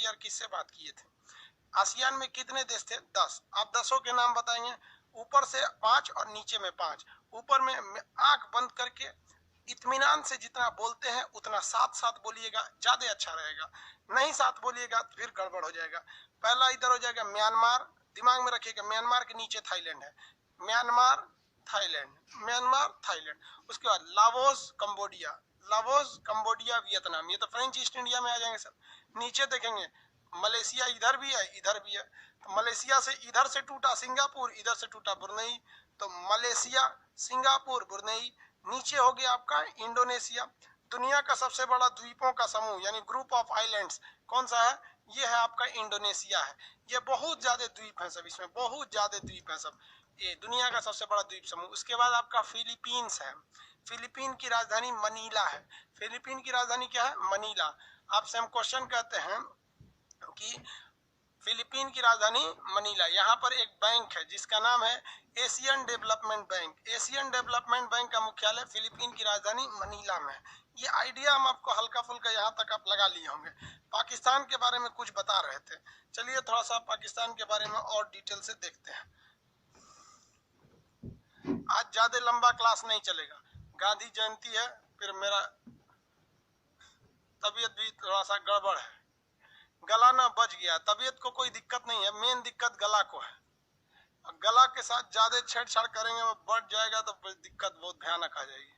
Year किससे बात किए थे? आसियान में कितने देश थे? 10। आप 10 के नाम बताएंगे, ऊपर से 5 और नीचे में 5। ऊपर में आंख बंद करके इत्मीनान से जितना बोलते हैं उतना साथ साथ बोलिएगा, ज्यादा अच्छा रहेगा। नहीं साथ बोलिएगा तो फिर गड़बड़ हो जाएगा। पहला इधर हो जाएगा म्यांमार, दिमाग में रखिएगा, म्यांमार के नीचे थाईलैंड है। Myanmar Thailand, Myanmar Thailand. उसके बाद Laos Cambodia, Laos Cambodia Vietnam, ये तो फ्रेंच ईस्ट इंडिया में आ जाएंगे सर। नीचे देखेंगे मलेशिया इधर भी है इधर भी है, तो मलेशिया से इधर से टूटा सिंगापुर, इधर से टूटा ब्रुनेई, तो मलेशिया सिंगापुर ब्रुनेई। नीचे हो गया आपका इंडोनेशिया। दुनिया का सबसे बड़ा द्वीपों का समूह यानी ग्रुप ऑफ आइलैंड्स कौन सा है? ये है आपका इंडोनेशिया है। ये बहुत ज्यादा द्वीप है सब, इसमें बहुत ज्यादा द्वीप है सब, ये दुनिया का सबसे बड़ा द्वीप समूह। उसके बाद आपका फिलीपींस है। फिलीपीन की राजधानी मनीला है। फिलीपीन की राजधानी क्या है? मनीला। आपसे हम क्वेश्चन कहते हैं कि फिलीपीन की राजधानी मनीला। यहाँ पर एक बैंक है जिसका नाम है Asian development bank. Asian development bank का मुख्यालय फिलीपीन की राजधानी मनीला में है। ये आइडिया हम आपको हल्का फुल्का यहाँ तक आप लगा लिए होंगे। पाकिस्तान के बारे में कुछ बता रहे थे, चलिए थोड़ा सा पाकिस्तान के बारे में और डिटेल से देखते हैं। आज ज्यादा लंबा क्लास नहीं चलेगा, गांधी जयंती है, फिर मेरा तबीयत भी थोड़ा सा गड़बड़ है, गला ना बच गया। तबीयत को कोई दिक्कत नहीं है, मेन दिक्कत गला को है। गला के साथ ज्यादा छेड़छाड़ करेंगे वो बढ़ जाएगा तो दिक्कत बहुत भयानक आ जाएगी।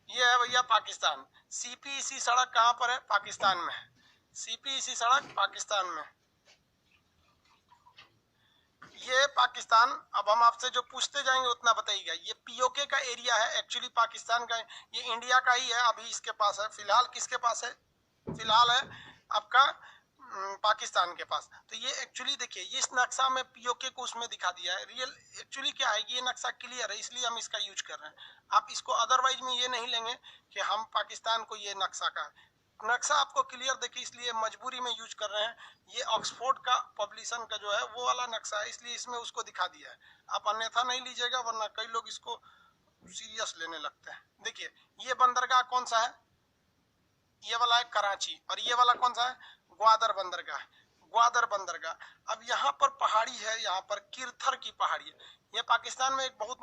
ये है भैया पाकिस्तान। सीपीईसी सड़क कहाँ पर है? पाकिस्तान में है। सीपीईसी सड़क पाकिस्तान में। ये पाकिस्तान। अब हम आपसे जो पूछते जाएंगे उतना बताइएगा। ये पीओके का एरिया है, एक्चुअली पाकिस्तान का, ये इंडिया का ही है, अभी इसके पास है फिलहाल। किसके पास है? फिलहाल है आपका पाकिस्तान के पास। तो ये एक्चुअली देखिए, इस नक्शा में पीओके को उसमें दिखा दिया है। रियल एक्चुअली क्या है, ये नक्शा क्लियर है इसलिए हम इसका यूज कर रहे हैं। आप इसको अदरवाइज में ये नहीं लेंगे कि हम पाकिस्तान को ये नक्शा का नक्शा आपको क्लियर देखिए, इसलिए मजबूरी में यूज कर रहे हैं। ये ऑक्सफोर्ड का पब्लिशन का जो है वो वाला नक्शा है, इसलिए इसमें उसको दिखा दिया है। आप अन्यथा नहीं लीजिएगा, वरना कई लोग इसको सीरियस लेने लगते हैं। देखिए ये बंदरगाह कौन सा है? ये वाला है कराची, और ये वाला कौन सा है? ग्वादर बंदरगाह, ग्वादर बंदरगाह। अब यहाँ पर पहाड़ी है, यहाँ पर किरथर की पहाड़ी है। ये पाकिस्तान में एक बहुत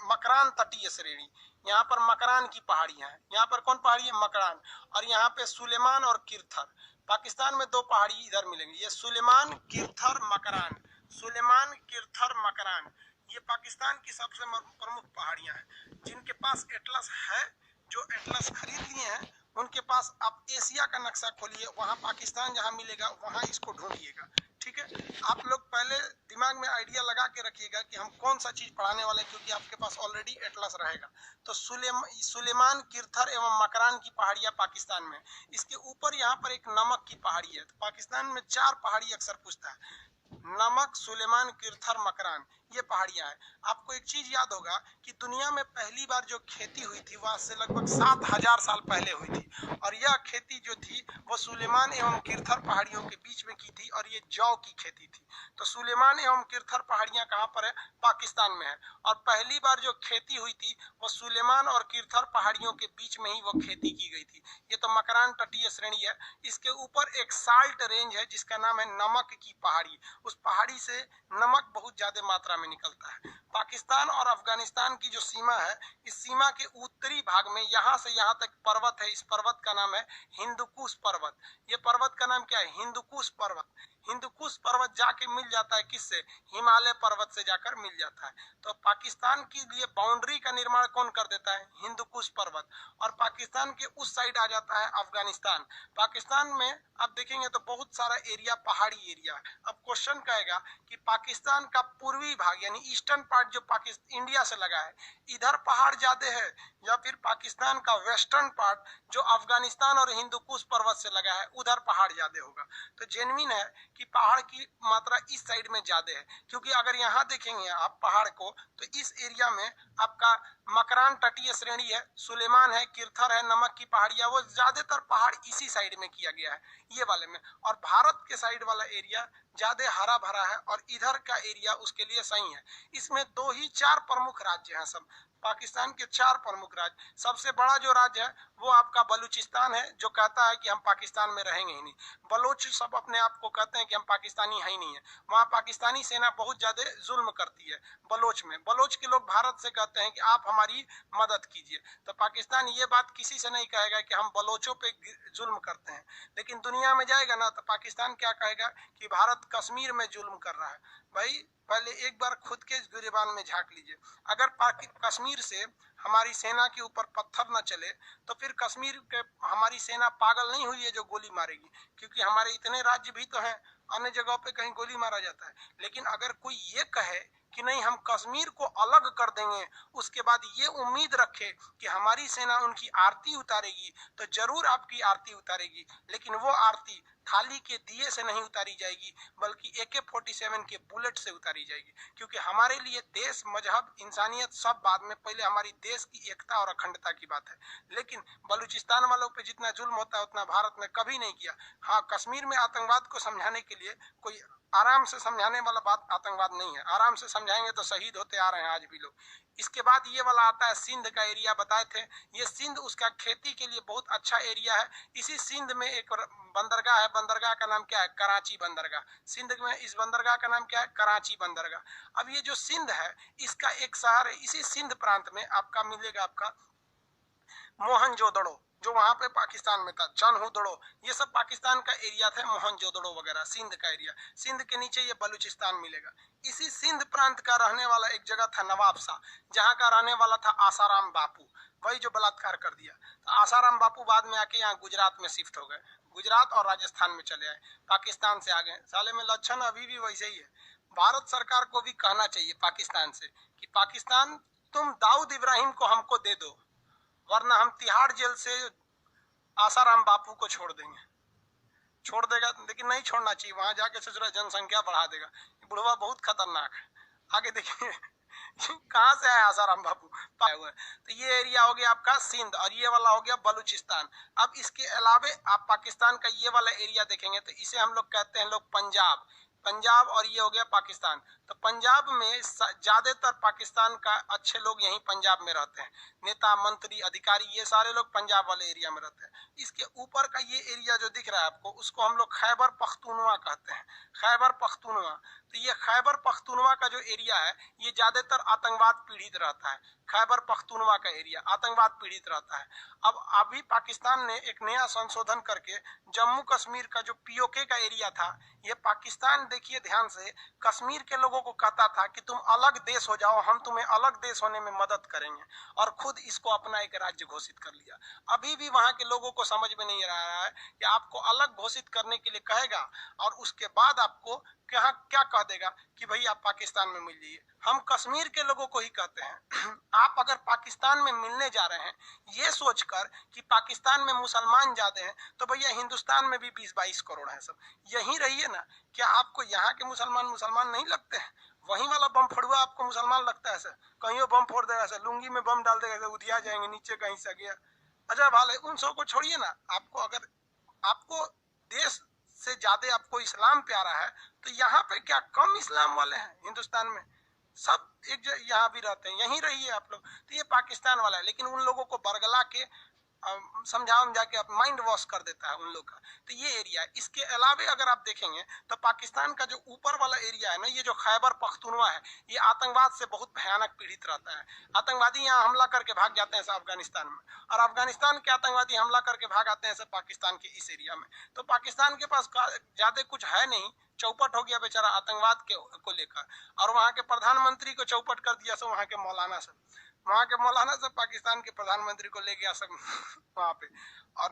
मकरान तटीय श्रेणी, यहाँ पर मकरान की पहाड़ियां हैं। यहाँ पर कौन पहाड़ी है? मकरान। और यहाँ पे सुलेमान और किरथर। पाकिस्तान में दो पहाड़ी इधर मिलेंगी, ये सुलेमान किरथर मकरान, सुलेमान किरथर मकरान। ये पाकिस्तान की सबसे प्रमुख पहाड़ियां हैं जिनके पास एटलस है। जो एटलस खरीद लिए हैं उनके पास आप एशिया का नक्शा खोलिए, वहां पाकिस्तान जहां मिलेगा वहां इसको ढूंढिएगा। ठीक है, आप लोग पहले दिमाग में आइडिया लगा के रखिएगा कि हम कौन सा चीज पढ़ाने वाले हैं, क्योंकि आपके पास ऑलरेडी एटलस रहेगा। तो सुलेमान किरथर एवं मकरान की पहाड़ियां पाकिस्तान में। इसके ऊपर यहाँ पर एक नमक की पहाड़ी है। तो पाकिस्तान में 4 पहाड़ी अक्सर पूछता है, नमक, सुलेमान, किरथर, मकरान, ये पहाड़ियां हैं। आपको एक चीज याद होगा कि दुनिया में पहली बार जो खेती हुई थी वह से लगभग 7000 साल पहले हुई थी, और यह खेती जो थी वो सुलेमान एवं किरथर पहाड़ियों के बीच में की थी, और ये जौ की खेती थी। तो सुलेमान एवं किरथर पहाड़ियां कहाँ पर है? पाकिस्तान में है। और पहली बार जो खेती हुई थी वो सुलेमान और किरथर पहाड़ियों के बीच में ही वो खेती की गई थी। ये तो मकरान तटीय श्रेणी है। इसके ऊपर एक साल्ट रेंज है जिसका नाम है नमक की पहाड़ी। उस पहाड़ी से नमक बहुत ज्यादा मात्रा में निकलता है। पाकिस्तान और अफगानिस्तान की जो सीमा है, इस सीमा के उत्तरी भाग में यहाँ से यहाँ तक पर्वत है। इस पर्वत का नाम है हिंदुकुश पर्वत। ये पर्वत का नाम क्या है? हिंदुकुश पर्वत। हिंदुकुश पर्वत जाके मिल जाता है किससे? हिमालय पर्वत से जाकर मिल जाता है। तो पाकिस्तान के लिए बाउंड्री का निर्माण कौन कर देता है? हिंदुकुश पर्वत। और पाकिस्तान के उस साइड आ जाता है अफगानिस्तान। पाकिस्तान में आप देखेंगे तो बहुत सारा एरिया पहाड़ी एरिया है। अब क्वेश्चन कहेगा कि पाकिस्तान का पूर्वी भाग यानी ईस्टर्न पार्ट जो पाकिस्तान इंडिया से लगा है, इधर पहाड़ ज्यादा है, या फिर पाकिस्तान का वेस्टर्न पार्ट जो अफगानिस्तान और हिंदुकुश पर्वत से लगा है उधर पहाड़ ज्यादा होगा? तो जेन्युइन है कि पहाड़ की मात्रा इस साइड में ज्यादा है, क्योंकि अगर यहाँ देखेंगे आप पहाड़ को तो इस एरिया में आपका मकरान तटीय श्रेणी है, सुलेमान है, किरथर है, नमक की पहाड़ियां, वो ज्यादातर पहाड़ इसी साइड में किया गया है, ये वाले में। और भारत के साइड वाला एरिया ज्यादा हरा भरा है और इधर का एरिया उसके लिए सही है। इसमें 4 प्रमुख राज्य हैं सब, पाकिस्तान के 4 प्रमुख राज्य। सबसे बड़ा जो राज्य है वो आपका बलूचिस्तान है जो कहता है कि हम पाकिस्तान में रहेंगे ही नहीं। बलोच सब अपने आप को कहते हैं कि हम पाकिस्तानी है ही नहीं है। वहाँ पाकिस्तानी सेना बहुत ज्यादा जुल्म करती है बलोच में। बलोच के लोग भारत से कहते हैं कि आप हमारी मदद कीजिए, तो पाकिस्तान ये बात किसी से नहीं कहेगा कि हम बलोचों पे जुल्म करते हैं। लेकिन दुनिया में जाएगा ना तो पाकिस्तान क्या कहेगा कि भारत कश्मीर में जुल्म कर रहा है। भाई पहले एक बार खुद के गिरेबान में झांक लीजिए। अगर कश्मीर से हमारी सेना के ऊपर पत्थर न चले तो फिर कश्मीर के हमारी सेना पागल नहीं हुई है जो गोली मारेगी, क्योंकि हमारे इतने राज्य भी तो हैं, अन्य जगहों पे कहीं गोली मारा जाता है। लेकिन अगर कोई ये कहे कि नहीं हम कश्मीर को अलग कर देंगे, उसके बाद ये उम्मीद रखे कि हमारी सेना उनकी आरती उतारेगी, तो जरूर आपकी आरती उतारेगी, लेकिन वो आरती थाली के दिए से नहीं उतारी जाएगी बल्कि AK-47 के बुलेट से उतारी जाएगी। क्योंकि हमारे लिए देश, मजहब, इंसानियत सब बाद में, पहले हमारी देश की एकता और अखंडता की बात है। लेकिन बलूचिस्तान वालों पे जितना जुल्म होता है उतना भारत ने कभी नहीं किया। हाँ, कश्मीर में आतंकवाद को समझाने के लिए कोई आराम से समझाने वाला बात आतंकवाद नहीं है। आराम से समझाएंगे तो शहीद होते आ रहे हैं आज भी लोग। इसके बाद ये वाला आता है सिंध का एरिया, बताए थे ये सिंध उसका खेती के लिए बहुत अच्छा एरिया है। इसी सिंध में एक बंदरगाह है, बंदरगाह का नाम क्या है? कराची बंदरगाह। सिंध में इस बंदरगाह का नाम क्या है? कराची बंदरगाह। अब ये जो सिंध है इसका एक शहर है, इसी सिंध प्रांत में आपका मिलेगा आपका मोहनजोदड़ो, जो वहां पे पाकिस्तान में था, चन्हुदड़ो, ये सब पाकिस्तान का एरिया था। मोहनजोदड़ो वगैरह सिंध का एरिया। सिंध के नीचे ये बलूचिस्तान मिलेगा। इसी सिंध प्रांत का रहने वाला एक जगह था नवाब शाह, जहाँ का रहने वाला था आसाराम बापू, वही जो बलात्कार कर दिया। तो आसाराम बापू बाद में आके यहाँ गुजरात में शिफ्ट हो गए, गुजरात और राजस्थान में चले आए, पाकिस्तान से आ गए। साले में लक्षण अभी भी वैसे ही है। भारत सरकार को भी कहना चाहिए पाकिस्तान से कि पाकिस्तान तुम दाऊद इब्राहिम को हमको दे दो, वरना हम तिहाड़ जेल से आसाराम बापू को छोड़ देंगे। छोड़ देगा, लेकिन नहीं छोड़ना चाहिए, वहां जाके सोच रहा जनसंख्या बढ़ा देगा। बुढ़वा बहुत खतरनाक है। आगे देखिए कहाँ से आया आसाराम बापू, पाए हुए। तो ये एरिया हो गया आपका सिंध और ये वाला हो गया बलूचिस्तान। अब इसके अलावे आप पाकिस्तान का ये वाला एरिया देखेंगे तो इसे हम लोग कहते हैं लोग पंजाब। पंजाब और ये हो गया पाकिस्तान। तो पंजाब में ज्यादातर पाकिस्तान का अच्छे लोग यहीं पंजाब में रहते हैं, नेता, मंत्री, अधिकारी, ये सारे लोग पंजाब वाले एरिया में रहते हैं। इसके ऊपर का ये एरिया जो दिख रहा है आपको, उसको हम लोग खैबर पख्तूनवा कहते हैं, खैबर पख्तूनवा। तो ये खैबर पख्तूनवा का जो एरिया है ये ज्यादातर आतंकवाद पीड़ित रहता है। खैबर पख्तूनवा का एरिया आतंकवाद पीड़ित रहता है। अब अभी पाकिस्तान ने एक नया संशोधन करके जम्मू कश्मीर का जो POK का एरिया था, ये पाकिस्तान देखिए ध्यान से, कश्मीर के लोगों को कहता था कि तुम अलग देश हो जाओ, हम तुम्हें अलग देश होने में मदद करेंगे, और खुद इसको अपना एक राज्य घोषित कर लिया। अभी भी वहां के लोगों को समझ में नहीं आ रहा है कि आपको अलग घोषित करने के लिए कहेगा और उसके बाद आपको क्या कह देगा कि भाई आप पाकिस्तान में मिल जाइए। हम कश्मीर के लोगों को ही कहते हैं आप अगर पाकिस्तान में मिलने जा रहे हैं ये सोचकर कि पाकिस्तान में मुसलमान ज्यादा हैं, तो भैया हिंदुस्तान में भी 20-22 करोड़ हैं सब, यहीं रहिए ना। क्या आपको यहाँ के मुसलमान नहीं लगते हैं? वहीं वाला बम फड़ुआ आपको मुसलमान लगता है सर? कहीं बम फोड़ देगा सर, लुंगी में बम डाल देगा, उधिया जाएंगे नीचे कहीं से गया। अच्छा भाले उन सब को छोड़िए ना। आपको अगर आपको देश से ज्यादा आपको इस्लाम प्यारा है तो यहाँ पे क्या कम इस्लाम वाले हैं? हिंदुस्तान में सब एक यहाँ भी रहते हैं, यहीं रहिए आप लोग। तो ये पाकिस्तान वाला है, लेकिन उन लोगों को बरगला के समझा के माइंड वॉश कर देता है उन लोग का। तो ये एरिया, इसके अलावे अगर आप देखेंगे तो पाकिस्तान का जो ऊपर वाला एरिया है ना, ये जो खैबर पख्तूनवा है, ये आतंकवाद से बहुत भयानक पीड़ित रहता है। आतंकवादी यहाँ हमला करके भाग जाते हैं सब अफगानिस्तान में, और अफगानिस्तान के आतंकवादी हमला करके भाग आते हैं सब पाकिस्तान के इस एरिया में। तो पाकिस्तान के पास ज्यादा कुछ है नहीं, चौपट हो गया बेचारा आतंकवाद को लेकर, और वहां के प्रधानमंत्री को चौपट कर दिया सब, वहां के मौलाना सब पाकिस्तान के प्रधानमंत्री को ले गया सब वहां पे। और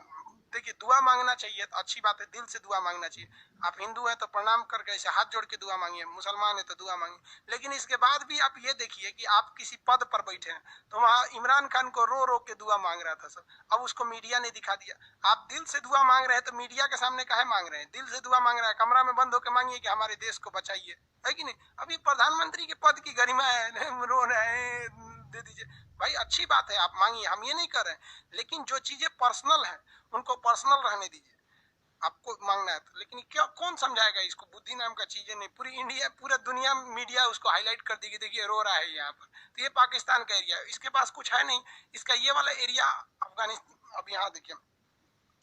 देखिए दुआ मांगना चाहिए तो अच्छी बात है, दिल से दुआ मांगना चाहिए। आप हिंदू हैं तो प्रणाम करके ऐसे हाथ जोड़ के दुआ मांगिए, मुसलमान है तो दुआ मांगिए। लेकिन इसके बाद भी आप ये देखिए कि आप किसी पद पर बैठे हैं, तो वहाँ इमरान खान को रो रो के दुआ मांग रहा था सब, अब उसको मीडिया ने दिखा दिया। आप दिल से दुआ मांग रहे हैं तो मीडिया के सामने काहे मांग रहे हैं? दिल से दुआ मांग रहा है, कमरा में बंद होकर मांगिए कि हमारे देश को बचाइए, है कि नहीं? अभी प्रधानमंत्री के पद की गरिमा है, रो रहे हैं, दे दीजिए भाई, अच्छी बात है, आप मांगिए, हम ये नहीं कर रहे हैं। लेकिन जो चीजें पर्सनल है उनको पर्सनल रहने दीजिए। आपको मांगना है तो, लेकिन क्या कौन समझाएगा इसको? बुद्धि नाम का चीजें नहीं, पूरी इंडिया, पूरा दुनिया मीडिया उसको हाईलाइट कर देगी, देखिए रो रहा है यहाँ पर। तो ये पाकिस्तान का एरिया है, इसके पास कुछ है नहीं। इसका ये वाला एरिया अफगानिस्तान अब यहाँ देखिए,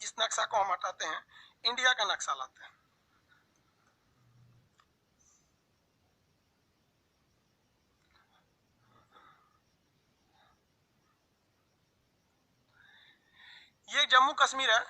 इस नक्शा को हम हटाते हैं, इंडिया का नक्शा लाते हैं। ये जम्मू कश्मीर है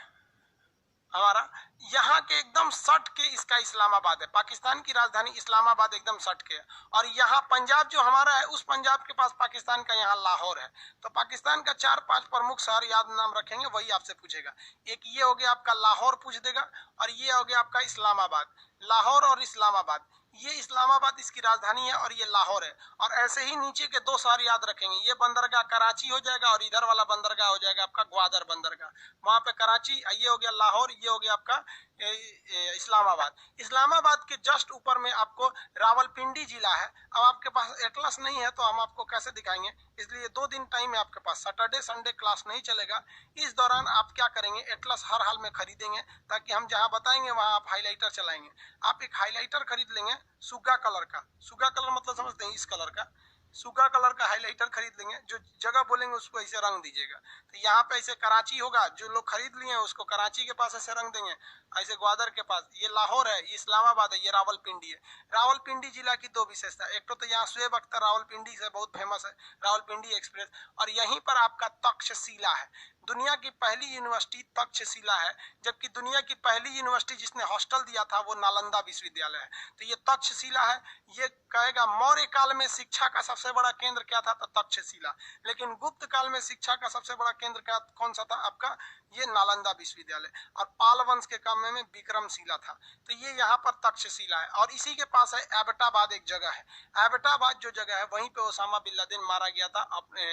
हमारा, यहाँ के एकदम सट के इसका इस्लामाबाद है, पाकिस्तान की राजधानी इस्लामाबाद एकदम सट के है। और यहाँ पंजाब जो हमारा है, उस पंजाब के पास पाकिस्तान का यहाँ लाहौर है। तो पाकिस्तान का 4-5 प्रमुख शहर याद नाम रखेंगे, वही आपसे पूछेगा। एक ये हो गया आपका लाहौर पूछ देगा, और ये हो गया आपका इस्लामाबाद। लाहौर और इस्लामाबाद, ये इस्लामाबाद इसकी राजधानी है और ये लाहौर है। और ऐसे ही नीचे के 2 शहर याद रखेंगे, ये बंदरगाह कराची हो जाएगा और इधर वाला बंदरगाह हो जाएगा आपका ग्वादर बंदरगाह, वहां पे कराची, ये हो गया लाहौर, ये हो गया आपका इस्लामाबाद। इस्लामाबाद के जस्ट ऊपर में आपको रावलपिंडी जिला है। अब आपके पास एटलस नहीं है तो हम आपको कैसे दिखाएंगे, इसलिए 2 दिन टाइम है आपके पास, सैटरडे संडे क्लास नहीं चलेगा। इस दौरान आप क्या करेंगे, एटलस हर हाल में खरीदेंगे, ताकि हम जहां बताएंगे वहां आप हाईलाइटर चलाएंगे। आप एक हाईलाइटर खरीद लेंगे सुग्गा कलर का, सुग्गा कलर मतलब समझते हैं, इस कलर का सुगा कलर का हाइलाइटर खरीद लेंगे, जो जगह बोलेंगे उसको ऐसे रंग दीजिएगा। तो यहाँ पे ऐसे कराची होगा, जो लोग खरीद लिए हैं उसको कराची के पास ऐसे रंग देंगे, ऐसे ग्वादर के पास, ये लाहौर है, ये इस्लामाबाद है, ये रावलपिंडी है। रावलपिंडी जिला की 2 विशेषता, एक तो यहाँ शुएब अख्तर रावलपिंडी से बहुत फेमस है, रावलपिंडी एक्सप्रेस, और यहीं पर आपका तक्षशिला है। दुनिया की पहली यूनिवर्सिटी तक्षशिला है, जबकि दुनिया की पहली यूनिवर्सिटी जिसने हॉस्टल दिया था वो नालंदा विश्वविद्यालय है। तो ये तक्षशिला है। ये कहेगा मौर्य काल में शिक्षा का सबसे बड़ा केंद्र क्या था, तो तक्षशिला। लेकिन गुप्त काल में शिक्षा का सबसे बड़ा केंद्र क्या कौन सा था आपका, ये नालंदा विश्वविद्यालय। और पाल वंश के काव्य में विक्रमशिला था। तो ये यहाँ पर तक्षशिला है। और इसी के पास है एबटाबाद, एक जगह है। एबटाबाद जो जगह है वहीं पे ओसामा बिन लादेन मारा गया था अपने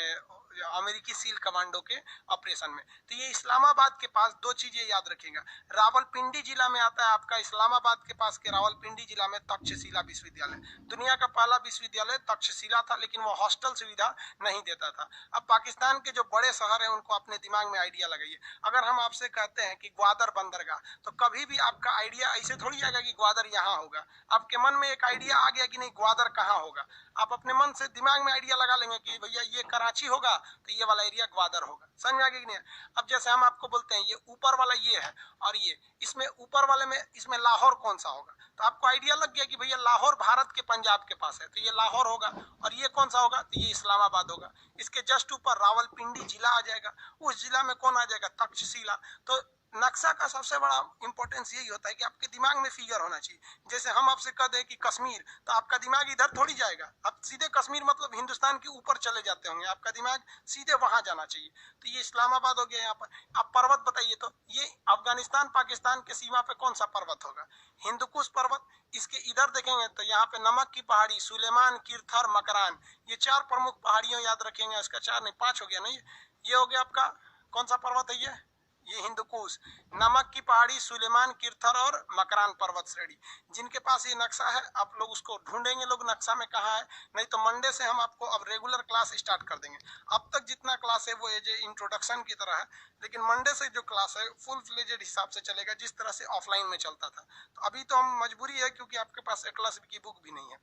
अमेरिकी सील कमांडो के ऑपरेशन में। तो ये इस्लामाबाद के पास 2 चीजें याद रखिएगा, रावलपिंडी जिला में आता है आपका, इस्लामाबाद के पास के रावलपिंडी जिला में तक्षशिला विश्वविद्यालय। दुनिया का पहला विश्वविद्यालय तक्षशिला था, लेकिन वो हॉस्टल सुविधा नहीं देता था। अब पाकिस्तान के जो बड़े शहर हैं उनको अपने दिमाग में आइडिया लगाइए। अगर हम आपसे कहते हैं कि ग्वादर बंदरगाह, तो कभी भी आपका आइडिया ऐसे थोड़ी आएगा कि ग्वादर यहाँ होगा। आपके मन में एक आइडिया आ गया कि नहीं ग्वादर कहाँ होगा, आप अपने मन से दिमाग में आइडिया लगा लेंगे कि भैया ये कराची होगा तो ये वाला एरिया ग्वादर होगा। समझ में आ गया कि नहीं? अब जैसे हम आपको बोलते हैं ये ऊपर वाला ये है, और ये इसमें ऊपर वाले में इसमें लाहौर कौन सा होगा, तो आपको आइडिया लग गया कि भैया लाहौर भारत के पंजाब के पास है, तो ये लाहौर होगा। और ये कौन सा होगा, तो ये इस्लामाबाद होगा। इसके जस्ट ऊपर रावलपिंडी जिला आ जाएगा, उस जिला में कौन आ जाएगा, तक्षशिला। तो नक्शा का सबसे बड़ा इंपॉर्टेंस यही होता है कि आपके दिमाग में फिगर होना चाहिए। जैसे हम आपसे कह दें कि कश्मीर, तो आपका दिमाग इधर थोड़ी जाएगा, आप सीधे कश्मीर मतलब हिंदुस्तान के ऊपर चले जाते होंगे, आपका दिमाग सीधे वहां जाना चाहिए। तो ये इस्लामाबाद हो गया। यहाँ पर आप पर्वत बताइए, तो ये अफगानिस्तान पाकिस्तान के सीमा पे कौन सा पर्वत होगा, हिंदुकुश पर्वत। इसके इधर देखेंगे तो यहाँ पे नमक की पहाड़ी, सुलेमान, किरथर, मकरान, ये 4 प्रमुख पहाड़ियों याद रखेंगे। इसका 4 नहीं 5 हो गया ना, ये हो गया आपका कौन सा पर्वत है, ये हिंदुकुश, नमक की पहाड़ी, सुलेमान, किरथर और मकरान पर्वत श्रेणी। जिनके पास ये नक्शा है आप लोग उसको ढूंढेंगे, लोग नक्शा में कहाँ है। नहीं तो मंडे से हम आपको अब रेगुलर क्लास स्टार्ट कर देंगे। अब तक जितना क्लास है वो एज ए इंट्रोडक्शन की तरह है, लेकिन मंडे से जो क्लास है फुल फ्लेजेड हिसाब से चलेगा, जिस तरह से ऑफलाइन में चलता था। तो अभी तो हम मजबूरी है क्योंकि आपके पास एटलस की बुक भी नहीं है।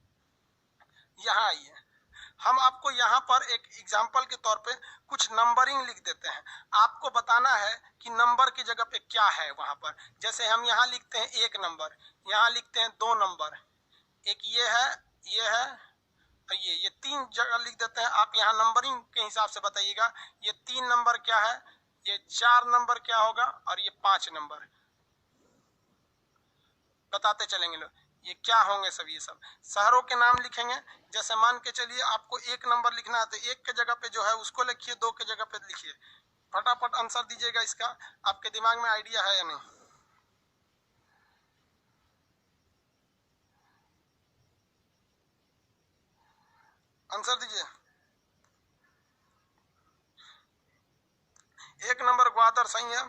यहाँ आइए, हम आपको यहाँ पर एक एग्जाम्पल के तौर पे कुछ नंबरिंग लिख देते हैं। आपको बताना है कि नंबर की जगह पे क्या है वहां पर। जैसे हम यहाँ लिखते हैं 1 नंबर, यहाँ लिखते हैं 2 नंबर, एक ये है, ये है, ये 3 जगह लिख देते हैं। आप यहाँ नंबरिंग के हिसाब से बताइएगा, ये 3 नंबर क्या है, ये 4 नंबर क्या होगा, और ये 5 नंबर बताते चलेंगे लोग ये क्या होंगे। सब ये सब शहरों के नाम लिखेंगे। जैसे मान के चलिए आपको 1 नंबर लिखना है तो 1 के जगह पे जो है उसको लिखिए, 2 के जगह पे लिखिए। फटाफट आंसर दीजिएगा इसका। आपके दिमाग में आइडिया है या नहीं, आंसर दीजिए। 1 नंबर ग्वादर सही है,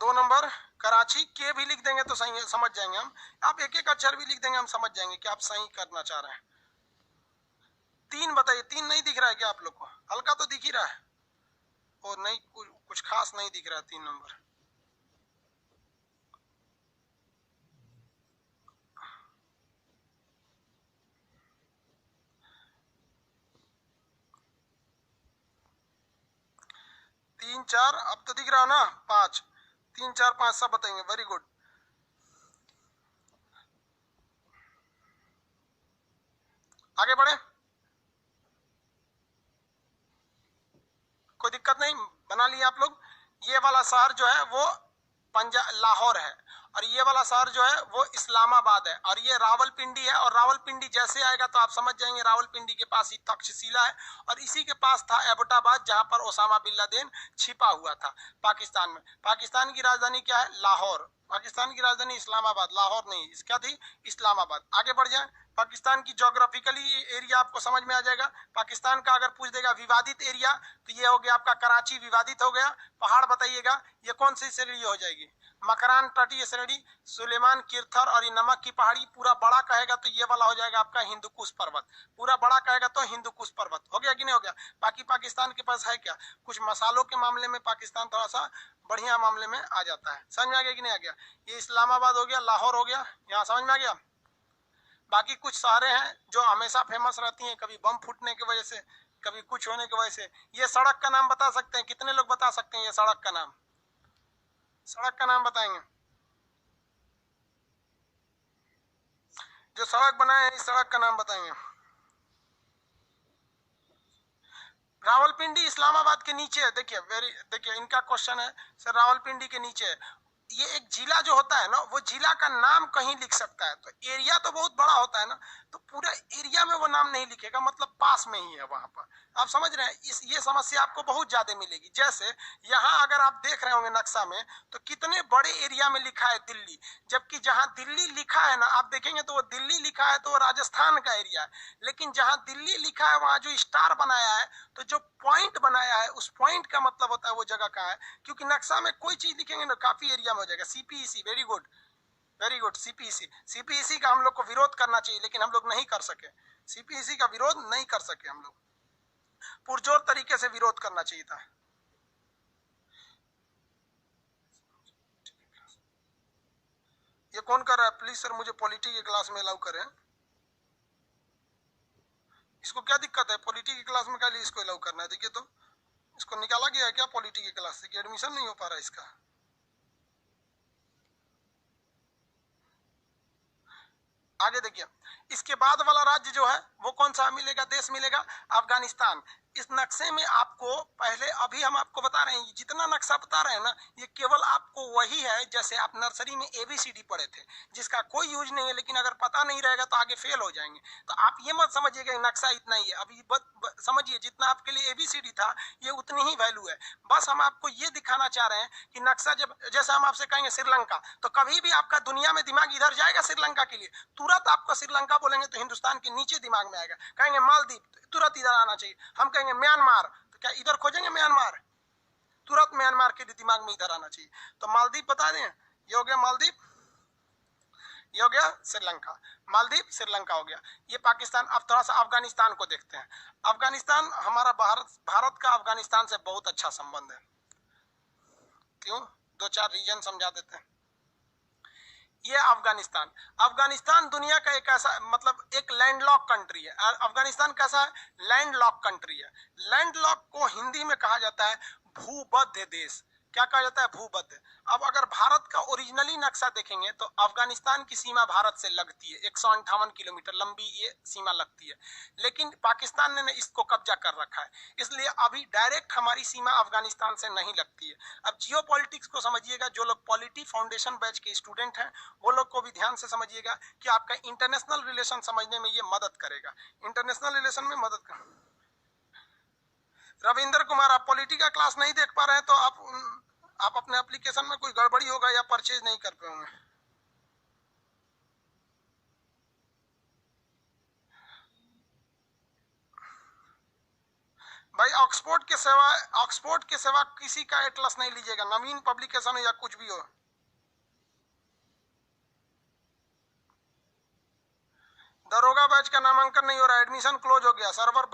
2 नंबर कराची, के भी लिख देंगे तो सही है, समझ जाएंगे हम। आप एक एक अक्षर भी लिख देंगे, हम समझ जाएंगे कि आप सही करना चाह रहे हैं। 3 बताइए, 3 नहीं दिख रहा है क्या आप लोग को? हल्का तो दिख ही रहा है, और नहीं कुछ खास नहीं दिख रहा है 3 नंबर। 4, अब तो दिख रहा है ना 5, 3 4 5 सब बताएंगे। Very good. आगे बढ़े, कोई दिक्कत नहीं, बना लिए आप लोग। ये वाला शहर जो है वो पंजाब लाहौर है, और ये वाला शहर जो है वो इस्लामाबाद है, और ये रावलपिंडी है। और रावलपिंडी जैसे आएगा तो आप समझ जाएंगे रावलपिंडी के पास ही तक्षशिला है, और इसी के पास था एबटाबाद, जहां पर ओसामा बिन लादेन छिपा हुआ था पाकिस्तान में। पाकिस्तान की राजधानी क्या है? लाहौर। पाकिस्तान की राजधानी इस्लामाबाद, लाहौर नहीं, इसका थी इस्लामाबाद। आगे बढ़ जाए, पाकिस्तान की ज्योग्राफिकली एरिया आपको समझ में आ जाएगा। पाकिस्तान का अगर पूछ देगा विवादित एरिया, तो ये हो गया आपका कराची विवादित हो गया। पहाड़ बताइएगा, ये कौन सी श्रेणी हो जाएगी? मकरान तटीय श्रेणी, सुलेमान किरथर और ये नमक की पहाड़ी। पूरा बड़ा कहेगा तो ये वाला हो जाएगा आपका हिंदुकुश पर्वत। पूरा बड़ा कहेगा तो हिंदुकुश पर्वत। हो गया कि नहीं हो गया? बाकी पाकिस्तान के पास है क्या? कुछ मसालों के मामले में पाकिस्तान थोड़ा सा बढ़िया मामले में आ जाता है। समझ में आ गया कि नहीं आ गया? ये इस्लामाबाद हो गया, लाहौर हो गया, यहाँ समझ में आ गया। बाकी कुछ शहरें हैं जो हमेशा फेमस रहती हैं, कभी बम फूटने की वजह से, कभी कुछ होने की वजह से। ये सड़क का नाम बता सकते हैं? कितने लोग बता सकते हैं ये सड़क का नाम? सड़क का नाम बताएंगे जो सड़क बनाए हैं, इस सड़क का नाम बताएंगे। रावलपिंडी इस्लामाबाद के नीचे है। देखिए देखिए इनका क्वेश्चन है सर, रावलपिंडी के नीचे है। ये एक जिला जो होता है ना, वो जिला का नाम कहीं लिख सकता है, तो एरिया तो बहुत बड़ा होता है ना, तो पूरा एरिया में वो नाम नहीं लिखेगा, मतलब पास में ही है वहां पर। आप समझ रहे हैं? ये समस्या आपको बहुत ज्यादा मिलेगी। जैसे यहाँ अगर आप देख रहे होंगे नक्शा में, तो कितने बड़े एरिया में लिखा है दिल्ली, जबकि जहां दिल्ली लिखा है ना, आप देखेंगे तो वो दिल्ली लिखा है तो वो राजस्थान का एरिया है। लेकिन जहां दिल्ली लिखा है वहां जो स्टार बनाया है, तो जो पॉइंट बनाया है, उस पॉइंट का मतलब होता है वो जगह कहाँ है। क्योंकि नक्शा में कोई चीज लिखेंगे ना, काफी एरिया में हो जाएगा। CPEC, very good, very good. CPEC, CPEC का हम लोग को विरोध करना चाहिए, लेकिन हम लोग नहीं कर सके। सीपीईसी का विरोध नहीं कर सके हम लोग, पुरजोर तरीके से विरोध करना चाहिए था। ये कौन कर रहा है? प्लीज सर मुझे पॉलिटी की क्लास में अलाउ करें। इसको क्या दिक्कत है? पॉलिटी की क्लास में क्या लिए इसको अलाउ करना है? देखिए तो इसको निकाला गया है क्या पॉलिटी की क्लास से, कि एडमिशन नहीं हो पा रहा है इसका? आगे देखिए, इसके बाद वाला राज्य जो है वो कौन सा मिलेगा, देश मिलेगा? अफगानिस्तान। इस नक्शे में आपको पहले, अभी हम आपको बता रहे हैं, जितना नक्शा बता रहे हैं ना, ये केवल आपको वही है जैसे आप नर्सरी में ABCD पढ़े थे, जिसका कोई यूज नहीं है, लेकिन अगर पता नहीं रहेगा तो आगे फेल हो जाएंगे। तो आप ये मत समझिएगा नक्शा इतना ही है, अभी समझिए जितना आपके लिए ABCD था ये उतनी ही वैल्यू है। बस हम आपको ये दिखाना चाह रहे हैं कि नक्शा जब, जैसे हम आपसे कहेंगे श्रीलंका, तो कभी भी आपका दुनिया में दिमाग इधर जाएगा श्रीलंका के लिए, तुरंत आपको श्रीलंका बोलेंगे तो हिंदुस्तान के नीचे दिमाग में आएगा। कहेंगे मालदीव, तो तुरंत इधर आना चाहिए। हम कहेंगे म्यांमार, तो क्या इधर खोजेंगे म्यांमार? तुरंत म्यांमार के दिमाग में इधर आना चाहिए। तो मालदीव बता दें, ये हो गया मालदीव, ये हो गया श्रीलंका। मालदीव श्रीलंका हो गया, ये पाकिस्तान। अब थोड़ा सा अफगानिस्तान को देखते हैं। अफगानिस्तान हमारा भारत का अफगानिस्तान से बहुत अच्छा संबंध है। क्यों? दो चार रीजन समझा देते हैं। ये अफगानिस्तान, अफगानिस्तान दुनिया का एक ऐसा, मतलब एक लैंडलॉक कंट्री है। अफगानिस्तान कैसा है? लैंडलॉक कंट्री है। लैंडलॉक को हिंदी में कहा जाता है भूबद्ध देश। क्या कहा जाता है? भूबद्ध। अब अगर भारत का ओरिजिनली नक्शा देखेंगे तो अफगानिस्तान की सीमा भारत से लगती है, 158 किलोमीटर लंबी ये सीमा लगती है, लेकिन पाकिस्तान ने इसको कब्जा कर रखा है, इसलिए अभी डायरेक्ट हमारी सीमा अफगानिस्तान से नहीं लगती है। अब जियो पॉलिटिक्स को समझिएगा, जो लोग पॉलिटी फाउंडेशन बैच के स्टूडेंट हैं वो लोग को भी ध्यान से समझिएगा कि आपका इंटरनेशनल रिलेशन समझने में ये मदद करेगा। इंटरनेशनल रिलेशन में मदद कर। रविंद्र कुमार, आप पॉलिटी का क्लास नहीं देख पा रहे हैं तो आप अपने एप्लीकेशन में कोई गड़बड़ी होगा या परचेज नहीं कर पाएंगे। भाई ऑक्सफोर्ड के सिवा किसी का एटलस नहीं लीजिएगा, नवीन पब्लिकेशन हो या कुछ भी हो। दरोगा बैच का नामांकन नहीं हो रहा, एडमिशन क्लोज हो गया, सर्वर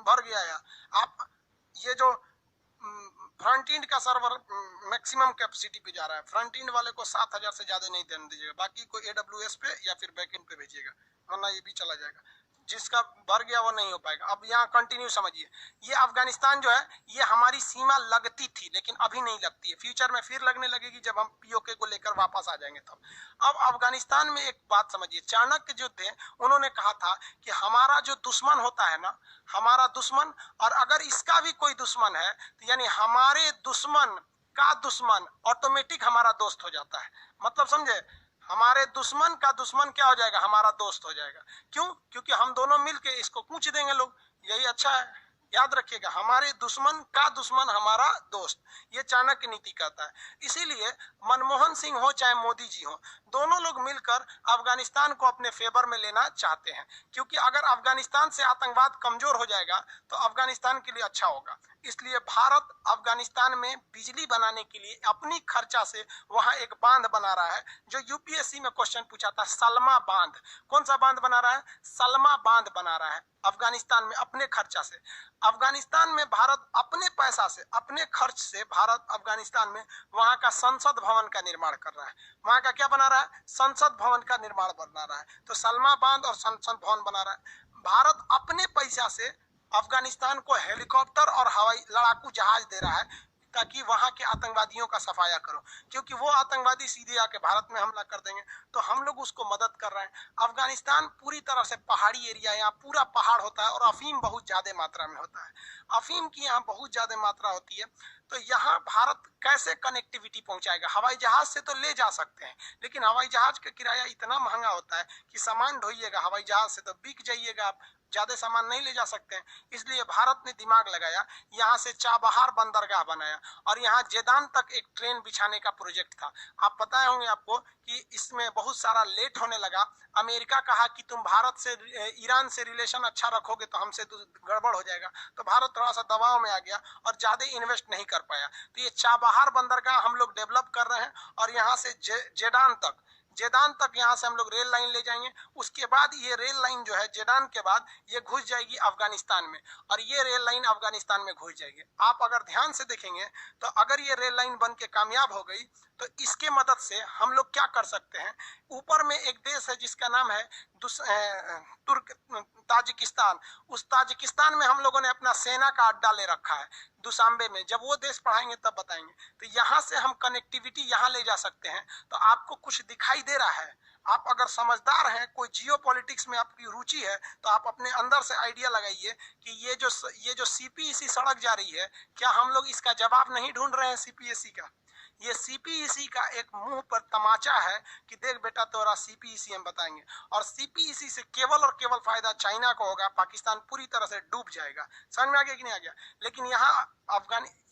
भर गया है। आप ये जो फ्रंट एंड का सर्वर मैक्सिमम कैपेसिटी पे जा रहा है, फ्रंट एंड वाले को 7000 से ज्यादा नहीं देने दीजिएगा, बाकी को AWS पे या फिर बैक एंड पे भेजिएगा, वरना ये भी चला जाएगा। जिसका भर गया वो नहीं हो पाएगा। अब यहाँ कंटिन्यू समझिए, ये अफगानिस्तान जो है ये हमारी सीमा लगती थी लेकिन अभी नहीं लगती है, फ्यूचर में फिर लगने लगेगी जब हम पीओके को लेकर वापस आ जाएंगे तब। अब अफगानिस्तान में एक बात समझिए, चाणक्य जो थे उन्होंने कहा था कि हमारा जो दुश्मन होता है ना, हमारा दुश्मन, और अगर इसका भी कोई दुश्मन है तो यानी हमारे दुश्मन का दुश्मन ऑटोमेटिक हमारा दोस्त हो जाता है। मतलब समझे, हमारे दुश्मन का दुश्मन क्या हो जाएगा, हमारा दोस्त हो जाएगा। क्यों? क्योंकि हम दोनों मिलके इसको कूच देंगे लोग, यही अच्छा है। याद रखिएगा, हमारे दुश्मन का दुश्मन हमारा दोस्त, ये चाणक्य नीति कहता है। इसीलिए मनमोहन सिंह हो चाहे मोदी जी हो, दोनों लोग मिलकर अफगानिस्तान को अपने फेवर में लेना चाहते हैं, क्योंकि अगर अफगानिस्तान से आतंकवाद कमजोर हो जाएगा तो अफगानिस्तान के लिए अच्छा होगा। इसलिए भारत अफगानिस्तान में बिजली बनाने के लिए अपनी खर्चा से वहां एक बांध बना रहा है, जो यूपीएससी में क्वेश्चन पूछा था, सलमा बांध। कौन सा बांध बना रहा है? सलमा बांध बना रहा है अफगानिस्तान में अपने खर्चा से। अफगानिस्तान में भारत अपने पैसा से, अपने खर्च से भारत अफगानिस्तान में वहां का संसद भवन का निर्माण कर रहा है। वहां का क्या बना रहा है? संसद भवन का निर्माण बना रहा है। तो सलमा बांध और संसद भवन बना रहा है। भारत अपने पैसा से अफगानिस्तान को हेलीकॉप्टर और हवाई लड़ाकू जहाज दे रहा है ताकि वहां के आतंकवादियों का सफाया करो, क्योंकि वो आतंकवादी सीधे आके भारत में हमला कर देंगे, तो हम लोग उसको मदद कर रहे हैं। अफगानिस्तान पूरी तरह से पहाड़ी एरिया, यहाँ पूरा पहाड़ होता है और अफीम बहुत ज्यादा मात्रा में होता है। अफीम की यहाँ बहुत ज्यादा मात्रा होती है। तो यहाँ भारत कैसे कनेक्टिविटी पहुंचाएगा? हवाई जहाज से तो ले जा सकते हैं, लेकिन हवाई जहाज का किराया इतना महंगा होता है कि सामान ढोइएगा हवाई जहाज से तो बिक जाइएगा आप, ज्यादा सामान नहीं ले जा सकते हैं। इसलिए भारत ने दिमाग लगाया, यहाँ से चाबहार बंदरगाह बनाया और यहाँ जेदान तक एक ट्रेन बिछाने का प्रोजेक्ट था। आप पता होंगे आपको कि इसमें बहुत सारा लेट होने लगा। अमेरिका कहा कि तुम भारत से, ईरान से रिलेशन अच्छा रखोगे तो हमसे तो गड़बड़ हो जाएगा, तो भारत थोड़ा सा दबाव में आ गया और ज्यादा इन्वेस्ट नहीं कर पाया। तो ये चाबहार बंदरगाह हम लोग डेवलप कर रहे हैं और यहाँ से जेदान तक यहाँ से हम लोग रेल लाइन ले जाएंगे। उसके बाद ये रेल लाइन जो है जेदान के बाद ये घुस जाएगी अफगानिस्तान में, और ये रेल लाइन अफगानिस्तान में घुस जाएगी। आप अगर ध्यान से देखेंगे तो अगर ये रेल लाइन बन के कामयाब हो गई तो इसके मदद से हम लोग क्या कर सकते हैं, ऊपर में एक देश है जिसका नाम है ताजिकिस्तान। उस ताजिकिस्तान में हम लोगों ने अपना सेना का अड्डा ले रखा है दुशांबे में। जब वो देश पढ़ाएंगे तब बताएंगे। तो यहाँ से हम कनेक्टिविटी यहाँ ले जा सकते हैं। तो आपको कुछ दिखाई दे रहा है, आप अगर समझदार हैं, कोई जियो पॉलिटिक्स में आपकी रुचि है, तो आप अपने अंदर से आइडिया लगाइए कि ये जो सीपीईसी सड़क जा रही है, क्या हम लोग इसका जवाब नहीं ढूंढ रहे हैं सीपीएससी का? ये सीपीईसी का एक मुंह पर तमाचा है कि देख बेटा तोरा सीपीईसी हम बताएंगे, और सीपीईसी से केवल और केवल फायदा चाइना को होगा। पाकिस्तान पूरी तरह से डूब जाएगा। समझ में आ गया कि नहीं आ गया? लेकिन यहाँ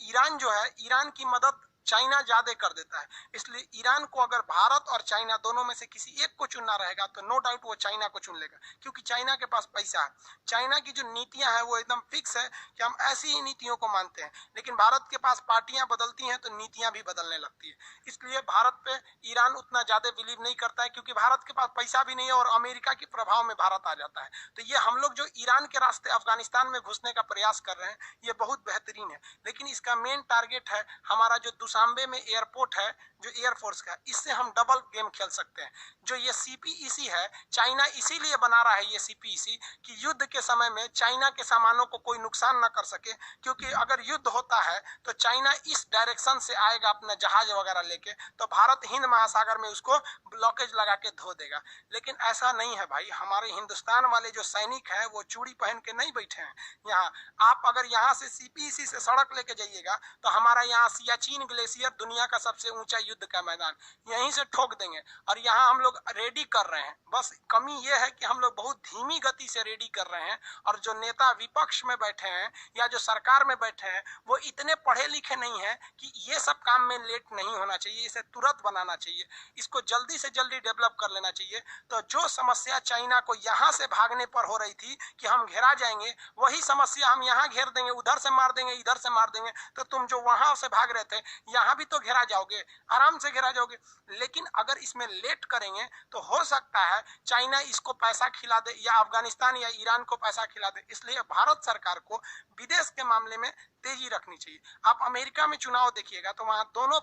ईरान जो है, ईरान की मदद चाइना ज्यादा कर देता है। इसलिए ईरान को अगर भारत और चाइना दोनों में से किसी एक को चुनना रहेगा तो नो डाउट वो चाइना को चुन लेगा, क्योंकि चाइना के पास पैसा है। चाइना की जो नीतियां हैं वो एकदम फिक्स है कि हम ऐसी ही नीतियों को मानते हैं, लेकिन भारत के पास पार्टियां बदलती हैं तो नीतियां भी बदलने लगती है। इसलिए भारत पे ईरान उतना ज्यादा बिलीव नहीं करता है, क्योंकि भारत के पास पैसा भी नहीं है और अमेरिका के प्रभाव में भारत आ जाता है। तो ये हम लोग जो ईरान के रास्ते अफगानिस्तान में घुसने का प्रयास कर रहे हैं ये बहुत बेहतरीन है, लेकिन इसका मेन टारगेट है हमारा जो दुशांबे में एयरपोर्ट है, जो एयरफोर्स का, इससे हम डबल गेम खेल सकते हैं। जो ये सीपीईसी है, चाइना इसीलिए बना रहा है ये सीपीईसी कि युद्ध के समय में चाइना के सामानों को कोई नुकसान ना कर सके, क्योंकि अगर युद्ध होता है तो चाइना इस डायरेक्शन से आएगा अपना जहाज वगैरह लेके, तो भारत हिंद महासागर में उसको ब्लॉकेज लगा के धो देगा। लेकिन ऐसा नहीं है भाई, हमारे हिंदुस्तान वाले जो सैनिक हैं वो चूड़ी पहन के नहीं बैठे हैं यहाँ। आप अगर यहाँ से सीपीईसी से सड़क लेके जाइएगा तो हमारा यहाँ सियाचिन ग्लेशियर, दुनिया का सबसे ऊंचा युद्ध का मैदान, यहीं से ठोक देंगे। और यहाँ हम लोग रेडी कर रहे हैं, बस कमी यह है कि हम लोग बहुत धीमी गति से रेडी कर रहे हैं, और जो नेता विपक्ष में बैठे हैं या जो सरकार में बैठे हैं वो इतने पढ़े लिखे नहीं है कि ये सब काम में लेट नहीं होना चाहिए, इसे तुरंत बनाना चाहिए, इसको जल्दी से जल्दी डेवलप कर लेना चाहिए। तो जो समस्या चाइना को यहाँ से भागने पर हो रही थी कि हम घेरा जाएंगे, वही समस्या हम यहाँ घेर देंगे, उधर से मार देंगे, इधर से मार देंगे, तो तुम जो वहां से भाग रहे थे यहाँ भी तो घेरा जाओगे, आराम से घेरा जाओगे। लेकिन अगर इसमें लेट करेंगे तो हो सकता है चाइना इसको पैसा खिला दे या अफगानिस्तान या ईरान को पैसा खिला दे। इसलिए भारत सरकार को विदेश के मामले में तेजी रखनी चाहिए। आप अमेरिका में चुनाव देखिएगा तो वहां दोनों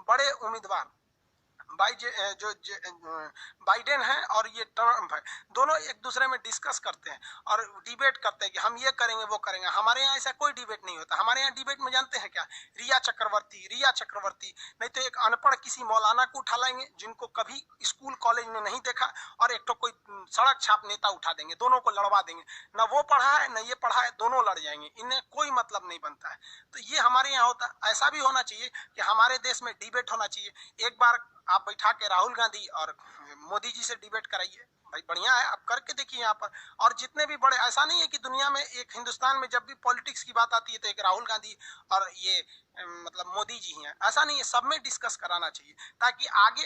बड़े उम्मीदवार बाइडेन है और ये ट्रम्प है, दोनों एक दूसरे में डिस्कस करते हैं और डिबेट करते हैं कि हम ये करेंगे वो करेंगे। हमारे यहाँ ऐसा कोई डिबेट नहीं होता। हमारे यहाँ डिबेट में जानते हैं क्या, रिया चक्रवर्ती, नहीं तो एक अनपढ़ किसी मौलाना को उठा लाएंगे जिनको कभी स्कूल कॉलेज में नहीं देखा, और एक तो कोई सड़क छाप नेता उठा देंगे, दोनों को लड़वा देंगे। ना वो पढ़ा है ना ये पढ़ा है, दोनों लड़ जाएंगे, इन्हें कोई मतलब नहीं बनता है। तो ये हमारे यहाँ होता है। ऐसा भी होना चाहिए कि हमारे देश में डिबेट होना चाहिए। एक बार आप बैठा के राहुल गांधी और मोदी जी से डिबेट कराइए, भाई बढ़िया है, आप करके देखिए यहाँ पर। और जितने भी बड़े, ऐसा नहीं है कि दुनिया में एक हिंदुस्तान में जब भी पॉलिटिक्स की बात आती है तो एक राहुल गांधी और ये मतलब मोदी जी हैं, ऐसा नहीं है, सब में डिस्कस कराना चाहिए ताकि आगे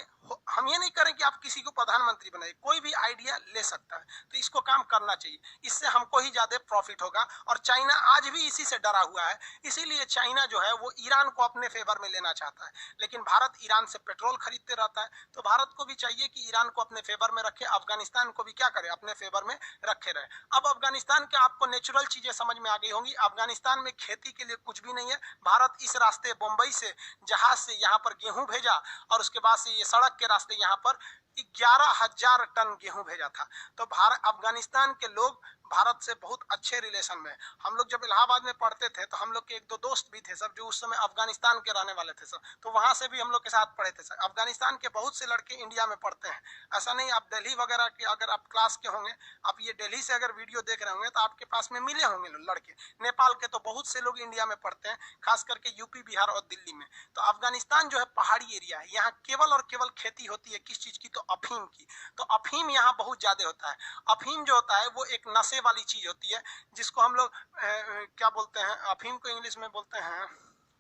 हम ये नहीं करें कि आप किसी को प्रधानमंत्री बनाए, कोई भी आइडिया ले सकता है, तो इसको काम करना चाहिए। इससे हमको ही ज्यादा प्रॉफिट होगा। और चाइना आज भी इसी से डरा हुआ है, इसीलिए चाइना जो है वो ईरान को अपने फेवर में लेना चाहता है, लेकिन भारत ईरान से पेट्रोल खरीदते रहता है। तो भारत को भी चाहिए कि ईरान को अपने फेवर में रखे, अफगानिस्तान को भी क्या करे, अपने फेवर में रखे रहे। अब अफगानिस्तान के आपको नेचुरल चीजें समझ में आ गई होंगी। अफगानिस्तान में खेती के लिए कुछ भी नहीं है। भारत इस रास्ते बंबई से जहाज से यहाँ पर गेहूं भेजा और उसके बाद से ये सड़क के रास्ते यहाँ पर 11,000 टन गेहूं भेजा था। तो भारत अफगानिस्तान के लोग भारत से बहुत अच्छे रिलेशन में। हम लोग जब इलाहाबाद में पढ़ते थे तो हम लोग के एक दो दोस्त भी थे सब, जो उस समय अफगानिस्तान के रहने वाले थे सब, तो वहां से भी हम लोग के साथ पढ़े थे सब। अफगानिस्तान के बहुत से लड़के इंडिया में पढ़ते हैं, ऐसा नहीं। आप दिल्ली वगैरह के अगर आप क्लास के होंगे, आप ये दिल्ली से अगर वीडियो देख रहे होंगे तो आपके पास में मिले होंगे लड़के। नेपाल के तो बहुत से लोग इंडिया में पढ़ते हैं, खास करके यूपी, बिहार और दिल्ली में। तो अफगानिस्तान जो है पहाड़ी एरिया है, यहाँ केवल और केवल खेती होती है। किस चीज की, तो अफीम की। तो अफीम यहाँ बहुत ज्यादा होता है। अफीम जो होता है वो एक नशे वाली चीज होती है, जिसको हम लोग क्या बोलते हैं, अफीम को इंग्लिश में बोलते हैं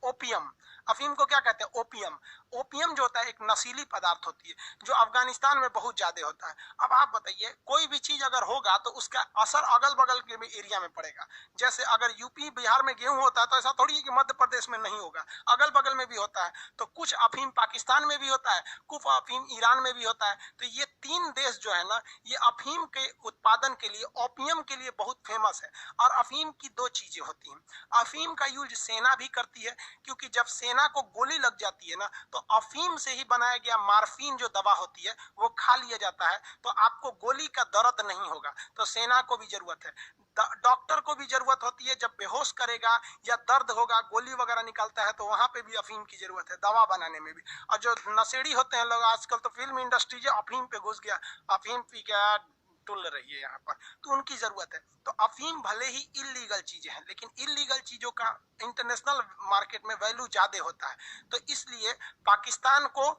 ओपियम। अफीम को क्या कहते हैं, ओपियम। ओपियम जो होता है एक नशीली पदार्थ होती है, जो अफगानिस्तान में बहुत ज्यादा होता है। अब आप बताइए, कोई भी चीज अगर होगा तो उसका असर अगल बगल के एरिया में पड़ेगा। जैसे अगर यूपी बिहार में गेहूं होता है तो ऐसा थोड़ी है कि मध्य प्रदेश में नहीं होगा, अगल बगल में भी होता है। तो कुछ अफीम पाकिस्तान में भी होता है, कुछ अफीम ईरान में भी होता है। तो ये तीन देश जो है ना, ये अफीम के उत्पादन के लिए, ओपियम के लिए बहुत फेमस है। और अफीम की दो चीजें होती हैं। अफीम का यूज सेना भी करती है, क्योंकि जब सेना को गोली लग जाती है ना, तो अफीम से ही बनाया गया मार्फिन जो दवा होती है वो खा लिया जाता है, तो आपको गोली का दर्द नहीं होगा। तो सेना को भी जरूरत है, डॉक्टर को भी जरूरत होती है। जब बेहोश करेगा या दर्द होगा, गोली वगैरह निकालता है, तो वहां पे भी अफीम की जरूरत है, दवा बनाने में भी। और जो नशेड़ी होते हैं लोग, आजकल तो फिल्म इंडस्ट्री जो अफीम पे घुस गया, अफीम पी के टुल रही है यहाँ पर, तो उनकी जरूरत है। तो अफीम भले ही इलीगल चीजें हैं, लेकिन इलीगल चीजों का इंटरनेशनल मार्केट में वैल्यू ज्यादा होता है। तो इसलिए पाकिस्तान को,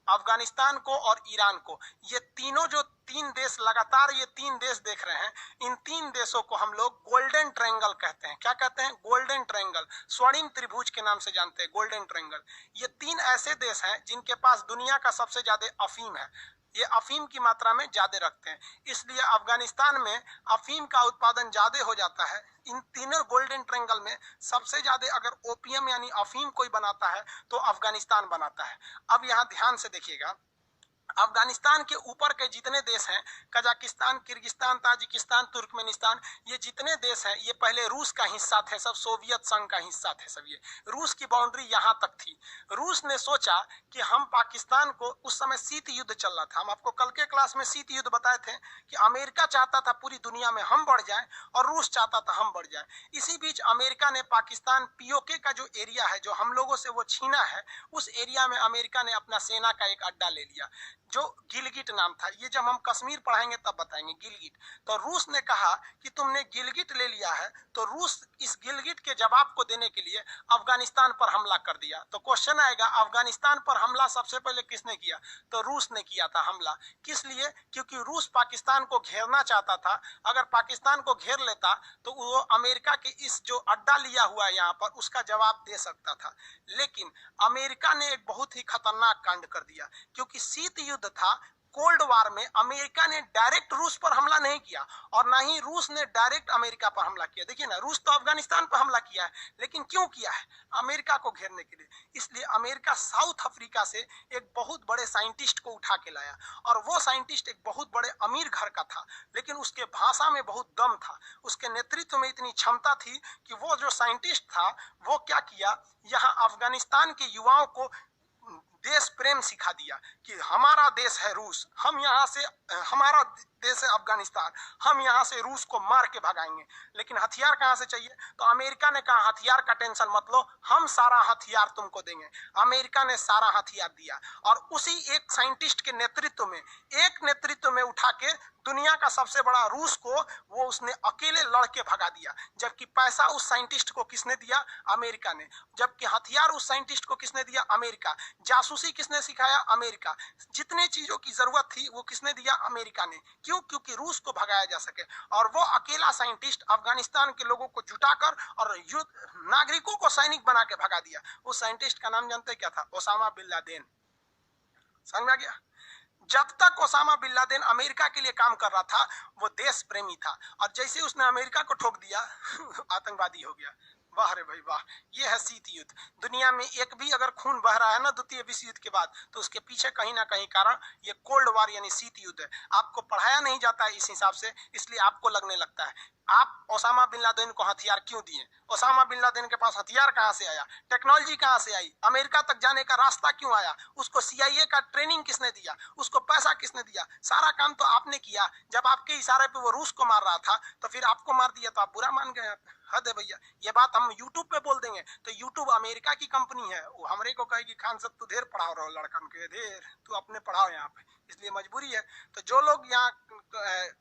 अफगानिस्तान को और ईरान को, ये तीनों जो तीन देश लगातार ये तीन देश देख रहे हैं, इन तीन देशों को हम लोग गोल्डन ट्रायंगल कहते हैं। क्या कहते हैं, गोल्डन ट्रायंगल, स्वर्णिम त्रिभुज के नाम से जानते हैं, गोल्डन ट्रायंगल। ये तीन ऐसे देश हैं जिनके पास दुनिया का सबसे ज्यादा अफीम है, ये अफीम की मात्रा में ज्यादा रखते हैं। इसलिए अफगानिस्तान में अफीम का उत्पादन ज्यादा हो जाता है। इन तीनों गोल्डन ट्रायंगल में सबसे ज्यादा अगर ओपियम यानी अफीम कोई बनाता है तो अफगानिस्तान बनाता है। अब यहाँ ध्यान से देखिएगा, अफगानिस्तान के ऊपर के जितने देश हैं, कजाकिस्तान, किर्गिस्तान, ताजिकिस्तान, तुर्कमेनिस्तान, ये जितने देश हैं ये पहले रूस का हिस्सा थे, सब सोवियत संघ का हिस्सा थे सब। ये रूस की बाउंड्री यहाँ तक थी। रूस ने सोचा कि हम पाकिस्तान को, उस समय शीत युद्ध चल रहा था, हम आपको कल के क्लास में शीत युद्ध बताए थे कि अमेरिका चाहता था पूरी दुनिया में हम बढ़ जाए और रूस चाहता था हम बढ़ जाए। इसी बीच अमेरिका ने पाकिस्तान, पीओके का जो एरिया है जो हम लोगों से वो छीना है, उस एरिया में अमेरिका ने अपना सेना का एक अड्डा ले लिया जो गिलगिट नाम था। ये जब हम कश्मीर पढ़ाएंगे तब बताएंगे, गिलगिट। तो रूस ने कहा कि तुमने गिलगिट ले लिया है, तो रूस इस गिलगिट के जवाब को देने के लिए अफगानिस्तान पर हमला कर दिया। तो क्वेश्चन आएगा, अफगानिस्तान पर हमला सबसे पहले किसने किया, तो रूस ने किया था हमला। किस लिए, क्योंकि रूस पाकिस्तान को घेरना चाहता था। अगर पाकिस्तान को घेर लेता तो वो अमेरिका के इस जो अड्डा लिया हुआ है यहाँ पर, उसका जवाब दे सकता था। लेकिन अमेरिका ने एक बहुत ही खतरनाक कांड कर दिया, क्योंकि शीत युद्ध था, कोल्ड वार में अमेरिका ने डायरेक्ट रूस पर हमला नहीं किया और ना ही रूस ने डायरेक्ट अमेरिका पर हमला किया। देखिए ना, रूस तो अफगानिस्तान पर हमला किया है, लेकिन क्यों किया है, अमेरिका को घेरने के लिए। इसलिए अमेरिका साउथ अफ्रीका से एक बहुत बड़े साइंटिस्ट को उठा के लाया, और वो साइंटिस्ट एक बहुत बड़े अमीर घर का था, लेकिन उसके भाषा में बहुत दम था, उसके नेतृत्व में इतनी क्षमता थी कि वो जो साइंटिस्ट था वो क्या किया, यहाँ अफगानिस्तान के युवाओं को देश प्रेम सिखा दिया कि हमारा देश है रूस, हम यहाँ से, हमारा देश है अफगानिस्तान, हम यहाँ से रूस को मार के भगाएंगे। लेकिन हथियार कहाँ से चाहिए? तो अमेरिका ने कहा हथियार का टेंशन मत लो, हम सारा हथियार तुमको देंगे। अमेरिका ने सारा हथियार दिया और उसी एक साइंटिस्ट के नेतृत्व में उठा के दुनिया का सबसे बड़ा रूस को वो उसने अकेले लड़के भगा दिया। जबकि पैसा उस साइंटिस्ट को किसने दिया? अमेरिका ने। जबकि हथियार उस साइंटिस्ट को किसने दिया? अमेरिका। जासूसी किसने सिखाया? अमेरिका। जितने चीजों की जरूरत थी वो किसने दिया? अमेरिका ने। क्यों? क्योंकि रूस को भगाया जा सके। और वो अकेला साइंटिस्ट अफगानिस्तान के लोगों को जुटाकर और युद्ध नागरिकों को सैनिक बना के भगा दिया। उस साइंटिस्ट का नाम जानते क्या था? Osama bin Laden. समझ में आ गया? जब तक ओसामा बिन लादेन अमेरिका के लिए काम कर रहा था वो देश प्रेमी था, और जैसे उसने अमेरिका को ठोक दिया आतंकवादी हो गया। वाह रे भाई वाह, ये है शीत युद्ध। दुनिया में एक भी अगर खून बह रहा है ना द्वितीय विश्व युद्ध के बाद, तो उसके पीछे कहीं ना कहीं कारण ये कोल्ड वॉर यानी शीत युद्ध है। आपको पढ़ाया नहीं जाता है इस हिसाब से, इसलिए आपको लगने लगता है। आप ओसामा बिन लादेन को हथियार क्यों दिए? ओसामा बिन लादेन के पास हथियार कहां से आया? टेक्नोलॉजी कहां से आई? अमेरिका तक जाने का रास्ता क्यों आया? उसको CIA का ट्रेनिंग किसने दिया? उसको पैसा किसने दिया? सारा काम तो आपने किया। जब आपके इशारे पे वो रूस को मार रहा था तो फिर आपको मार दिया तो आप बुरा मान गए। हद है भैया। ये बात हम YouTube पे बोल देंगे तो YouTube अमेरिका की कंपनी है, वो हमरे को कहेगी खान साहब तू ढेर पढ़ाओ रहो लड़कन के, ढेर तू अपने पढ़ाओ यहाँ पे, इसलिए मजबूरी है। तो जो लोग यहाँ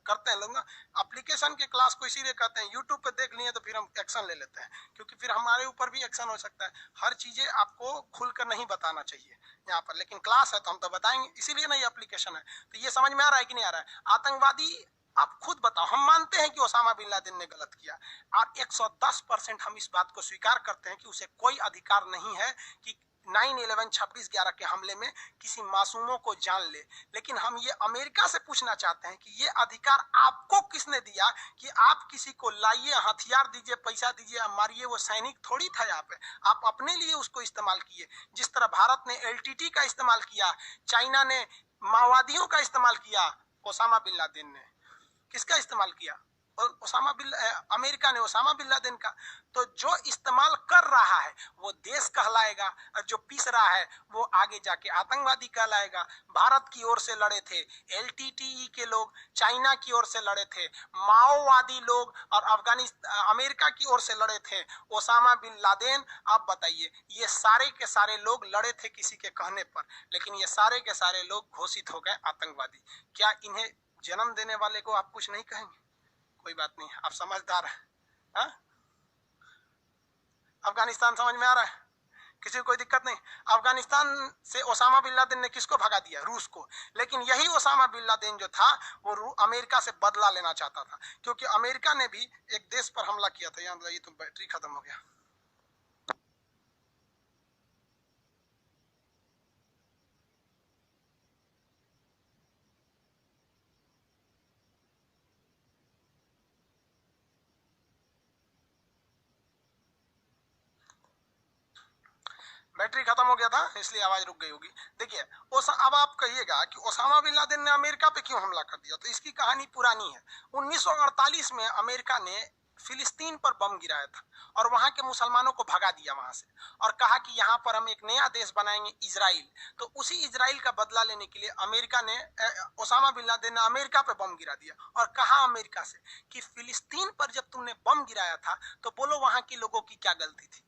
करते हैं लोग ना एप्लीकेशन के क्लास को इसीलिए कहते हैं YouTube पे देख लिए तो फिर हम एक्शन ले लेते हैं, क्योंकि फिर हमारे ऊपर भी एक्शन हो सकता है। हर चीजें आपको खुलकर नहीं बताना चाहिए यहाँ पर, लेकिन क्लास है तो हम तो बताएंगे, इसीलिए ना ये एप्लीकेशन है। तो ये समझ में आ रहा है कि नहीं आ रहा है? आतंकवादी आप खुद बताओ। हम मानते हैं कि ओसामा बिन लादेन ने गलत किया और 110% हम इस बात को स्वीकार करते हैं कि उसे कोई अधिकार नहीं है कि 9/11 26/11 के हमले में किसी मासूमों को जान ले। लेकिन हम ये अमेरिका से पूछना चाहते हैं कि ये अधिकार आपको किसने दिया कि आप किसी को लाइए, हथियार दीजिए, पैसा दीजिए, मारिए? वो सैनिक थोड़ी था यहाँ पे, आप अपने लिए उसको इस्तेमाल किए। जिस तरह भारत ने LTT का इस्तेमाल किया, चाइना ने माओवादियों का इस्तेमाल किया, ओसामा बिन लादेन ने किसका इस्तेमाल किया? और अमेरिका ने ओसामा बिन लादेन का। तो जो इस्तेमाल कर रहा है वो देश कहलाएगा और जो पीस रहा है वो आगे जाके आतंकवादी कहलाएगा। भारत की ओर से लड़े थे LTTE के लोग, चाइना की ओर से लड़े थे माओवादी लोग, और अमेरिका की ओर से लड़े थे ओसामा बिन लादेन। आप बताइए, ये सारे के सारे लोग लड़े थे किसी के कहने पर, लेकिन ये सारे के सारे लोग घोषित हो गए आतंकवादी। क्या इन्हें जन्म देने वाले को आप कुछ नहीं कहेंगे? कोई बात नहीं, आप समझदार हैं। हाँ? अफगानिस्तान समझ में आ रहा है? किसी को कोई दिक्कत नहीं। अफगानिस्तान से ओसामा बिन लादेन ने किसको भगा दिया? रूस को। लेकिन यही ओसामा बिन लादेन जो था वो अमेरिका से बदला लेना चाहता था, क्योंकि अमेरिका ने भी एक देश पर हमला किया था। यहाँ ये तो बैटरी खत्म हो गया। बैटरी खत्म हो गया था इसलिए आवाज रुक गई होगी। देखिए अब आप कहिएगा कि ओसामा बिन लादेन ने अमेरिका पे क्यों हमला कर दिया, तो इसकी कहानी पुरानी है। 1948 में अमेरिका ने फिलिस्तीन पर बम गिराया था और वहां के मुसलमानों को भगा दिया वहां से, और कहा कि यहाँ पर हम एक नया देश बनाएंगे, इजराइल। तो उसी इजराइल का बदला लेने के लिए अमेरिका ने ओसामा बिन लादेन ने अमेरिका पे बम गिरा दिया और कहा अमेरिका से कि फिलिस्तीन पर जब तुमने बम गिराया था तो बोलो वहां के लोगों की क्या गलती थी।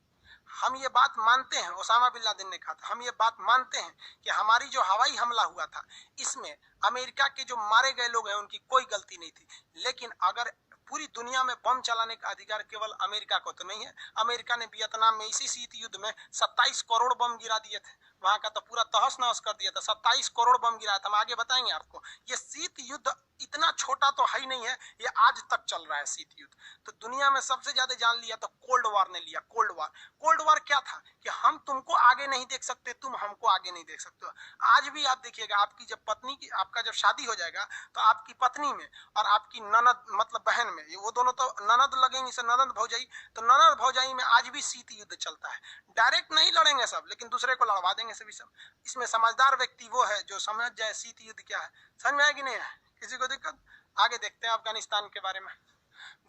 हम ये बात मानते हैं, ओसामा बिन लादेन ने कहा था, हम ये बात मानते हैं कि हमारी जो हवाई हमला हुआ था इसमें अमेरिका के जो मारे गए लोग हैं उनकी कोई गलती नहीं थी। लेकिन अगर पूरी दुनिया में बम चलाने का अधिकार केवल अमेरिका को तो नहीं है। अमेरिका ने वियतनाम में इसी शीत युद्ध में 27 करोड़ बम गिरा दिए थे, वहां का तो पूरा तहस नहस कर दिया था। 27 करोड़ बम गिराया था, हम आगे बताएंगे आपको। ये शीत युद्ध इतना छोटा तो है ही नहीं है, ये आज तक चल रहा है शीत युद्ध। तो दुनिया में सबसे ज्यादा जान लिया तो कोल्ड वॉर ने लिया। कोल्ड वॉर, कोल्ड वॉर क्या था कि हम तुमको आगे नहीं देख सकते, तुम हमको आगे नहीं देख सकते। आज भी आप देखिएगा, आपकी जब पत्नी की, आपका जब शादी हो जाएगा तो आपकी पत्नी में और आपकी ननद मतलब बहन में, वो दोनों तो ननद लगेंगी, से ननद भौजाई, तो ननद भौजाई में आज भी शीत युद्ध चलता है। डायरेक्ट नहीं लड़ेंगे सब, लेकिन दूसरे को लड़वा देंगे सभी सब। इसमें समझदार व्यक्ति वो है जो समझ जाए शीत युद्ध क्या है। समझ में आया कि नहीं है? किसी को दिक्कत? आगे देखते हैं अफगानिस्तान के बारे में।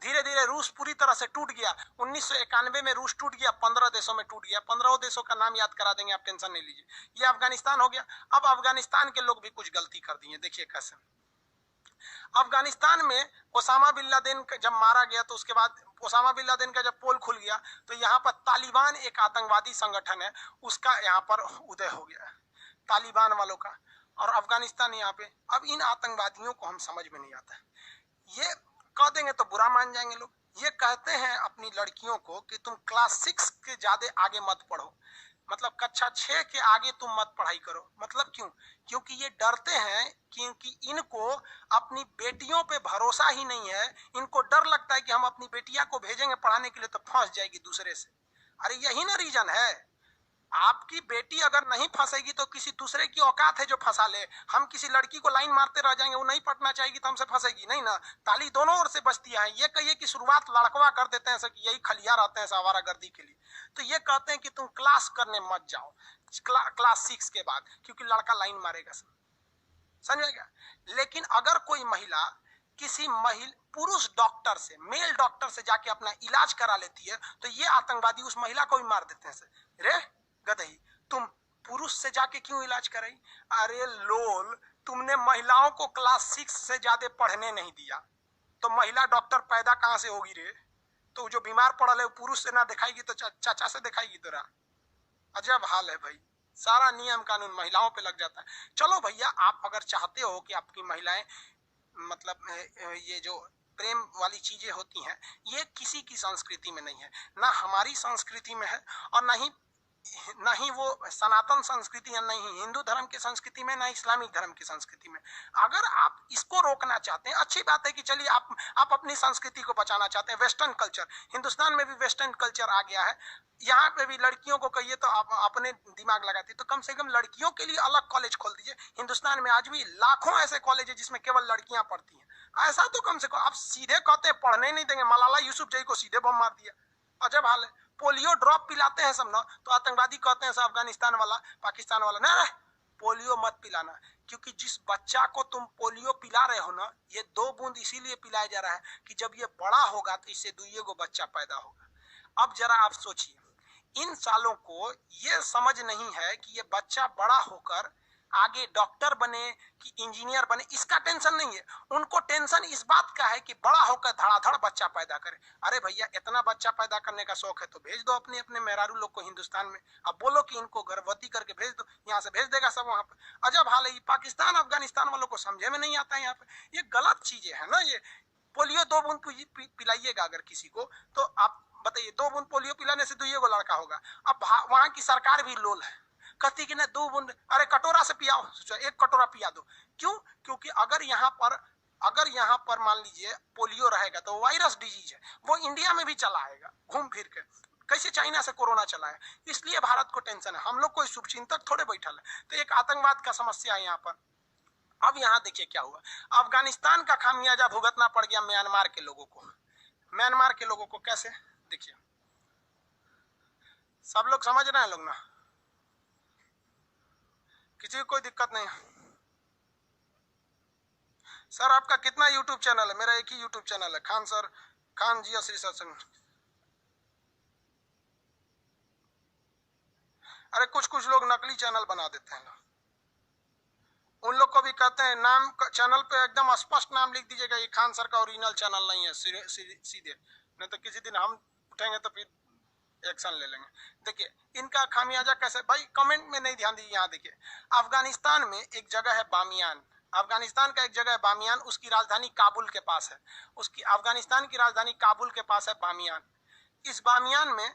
धीरे धीरे रूस पूरी तरह से टूट गया। 1991 में रूस टूट गया, 15 देशों में टूट गया। 15 देशों का नाम याद करा देंगे, आप टेंशन नहीं लीजिए। ये अफगानिस्तान हो गया। अब अफगानिस्तान के लोग भी कुछ गलती कर दिए, देखिए कैसे। अफगानिस्तान में ओसामा बिन लादेन जब मारा गया तो उसके बाद ओसामा बिन लादेन का जब पोल खुल गया तो यहाँ पर तालिबान एक आतंकवादी संगठन है, उसका यहाँ पर उदय हो गया, तालिबान वालों का। और अफगानिस्तान यहाँ पे, अब इन आतंकवादियों को हम समझ में नहीं आता। ये कह देंगे तो बुरा मान जाएंगे लोग। ये कहते हैं अपनी लड़कियों को कि तुम क्लास 6 के ज्यादा आगे मत पढ़ो, मतलब कक्षा 6 के आगे तुम मत पढ़ाई करो। मतलब क्यों? क्योंकि ये डरते हैं, क्योंकि इनको अपनी बेटियों पे भरोसा ही नहीं है। इनको डर लगता है कि हम अपनी बेटियां को भेजेंगे पढ़ाने के लिए तो फंस जाएगी दूसरे से। अरे यही ना रीजन है। आपकी बेटी अगर नहीं फंसेगी तो किसी दूसरे की औकात है जो फंसा ले। हम किसी लड़की को लाइन मारते रह जाएंगे, वो नहीं पढ़ना चाहेगी तो हमसे फंसेगी नहीं ना। ताली दोनों ओर से बजती है। ये कहिए कि शुरुआत लड़कवा कर देते हैं सर, यही खलिया रहते हैं सवारा गर्दी के लिए। तो ये कहते हैं कि तुम क्लास करने मत जाओ क्लास 6 के बाद, क्योंकि लड़का लाइन मारेगा। समझेगा? लेकिन अगर कोई महिला किसी पुरुष डॉक्टर से, मेल डॉक्टर से जाके अपना इलाज करा लेती है तो ये आतंकवादी उस महिला को भी मार देते हैं सर। रे गदही, तुम पुरुष से जाके क्यों इलाज कराई? अरे लोल, तुमने महिलाओं को क्लास 6 से ज्यादा पढ़ने नहीं दिया तो महिला डॉक्टर पैदा कहां से होगी रे? तो जो बीमार पड़ल है वो पुरुष से ना दिखाएगी तो चाचा से दिखाएगी तेरा। अजब हाल है भाई, सारा नियम कानून महिलाओं पे लग जाता है। चलो भैया, आप अगर चाहते हो कि आपकी महिलाएं, मतलब ये जो प्रेम वाली चीजें होती हैं, ये किसी की संस्कृति में नहीं है, ना हमारी संस्कृति में है, और ना ही वो सनातन संस्कृति है, नहीं हिंदू धर्म की संस्कृति में, ना इस्लामिक धर्म की संस्कृति में। अगर आप इसको रोकना चाहते हैं, अच्छी बात है कि चलिए आप अपनी संस्कृति को बचाना चाहते हैं। वेस्टर्न कल्चर, हिंदुस्तान में भी वेस्टर्न कल्चर आ गया है। यहाँ पे भी लड़कियों को कहिए तो आप अपने दिमाग लगाती, तो कम से कम लड़कियों के लिए अलग कॉलेज खोल दीजिए। हिंदुस्तान में आज भी लाखों ऐसे कॉलेज है जिसमें केवल लड़कियां पढ़ती हैं। ऐसा तो कम से कम आप सीधे कहते हैं पढ़ने नहीं देंगे। मलाला यूसुफजई को सीधे बम मार दिया, अजब हाल है। पोलियो ड्रॉप पिलाते हैं सब ना, तो आतंकवादी कहते हैं अफगानिस्तान वाला, पाकिस्तान वाला, ना पोलियो मत पिलाना, क्योंकि जिस बच्चा को तुम पोलियो पिला रहे हो ना, ये 2 बूंद इसीलिए पिलाया जा रहा है कि जब ये बड़ा होगा तो इससे 2 बच्चा पैदा होगा। अब जरा आप सोचिए, इन सालों को ये समझ नहीं है कि ये बच्चा बड़ा होकर आगे डॉक्टर बने कि इंजीनियर बने, इसका टेंशन नहीं है। उनको टेंशन इस बात का है कि बड़ा होकर धड़ाधड़ बच्चा पैदा करे। अरे भैया, इतना बच्चा पैदा करने का शौक है तो भेज दो अपने अपने मेहरारू लोग को हिंदुस्तान में। अब बोलो कि इनको गर्भवती करके भेज दो, यहाँ से भेज देगा सब वहां पे। अजब हाल है। पाकिस्तान अफगानिस्तान वालों को समझे में नहीं आता है यहाँ पे। ये गलत चीजें है ना। ये पोलियो 2 बूंद पिलाइएगा अगर किसी को, तो आप बताइए 2 बूंद पोलियो पिलाने से 2 लड़का होगा। अब वहां की सरकार भी लोल है, कहती कि ना 2 बूंद, अरे कटोरा से पियाओ, 1 कटोरा पिया दो। क्यों? क्योंकि अगर यहाँ पर मान लीजिए पोलियो रहेगा तो वायरस डिजीज है, वो इंडिया में भी चला आएगा घूम फिर के, कैसे चाइना से कोरोना चला है। इसलिए भारत को टेंशन है। हम लोग कोई शुभचिंतक थोड़े बैठल है। तो एक आतंकवाद का समस्या है यहाँ पर। अब यहाँ देखिए क्या हुआ, अफगानिस्तान का खामियाजा भुगतना पड़ गया म्यांमार के लोगों को। म्यांमार के लोगों को कैसे, देखिए सब लोग समझ रहे हैं लोग ना, किसी को कोई दिक्कत नहीं है। सर आपका कितना यूट्यूब चैनल है? मेरा एक ही यूट्यूब चैनल है, खान सर, खान जी श्री सत्संग। अरे कुछ लोग नकली चैनल बना देते हैं, उन लोग को भी कहते हैं नाम चैनल पे एकदम स्पष्ट नाम लिख दीजिएगा, ये खान सर का ओरिजिनल चैनल नहीं है, सीधे, नहीं तो किसी दिन हम उठेंगे तो फिर एक्शन ले लेंगे। देखिए इनका खामियाजा कैसे, भाई कमेंट में नहीं ध्यान दीजिए। यहाँ देखिए, अफगानिस्तान में एक जगह है बामियान, अफगानिस्तान का एक जगह है बामियान, उसकी राजधानी काबुल के पास है। उसकी अफगानिस्तान की राजधानी काबुल के पास है बामियान। इस बामियान में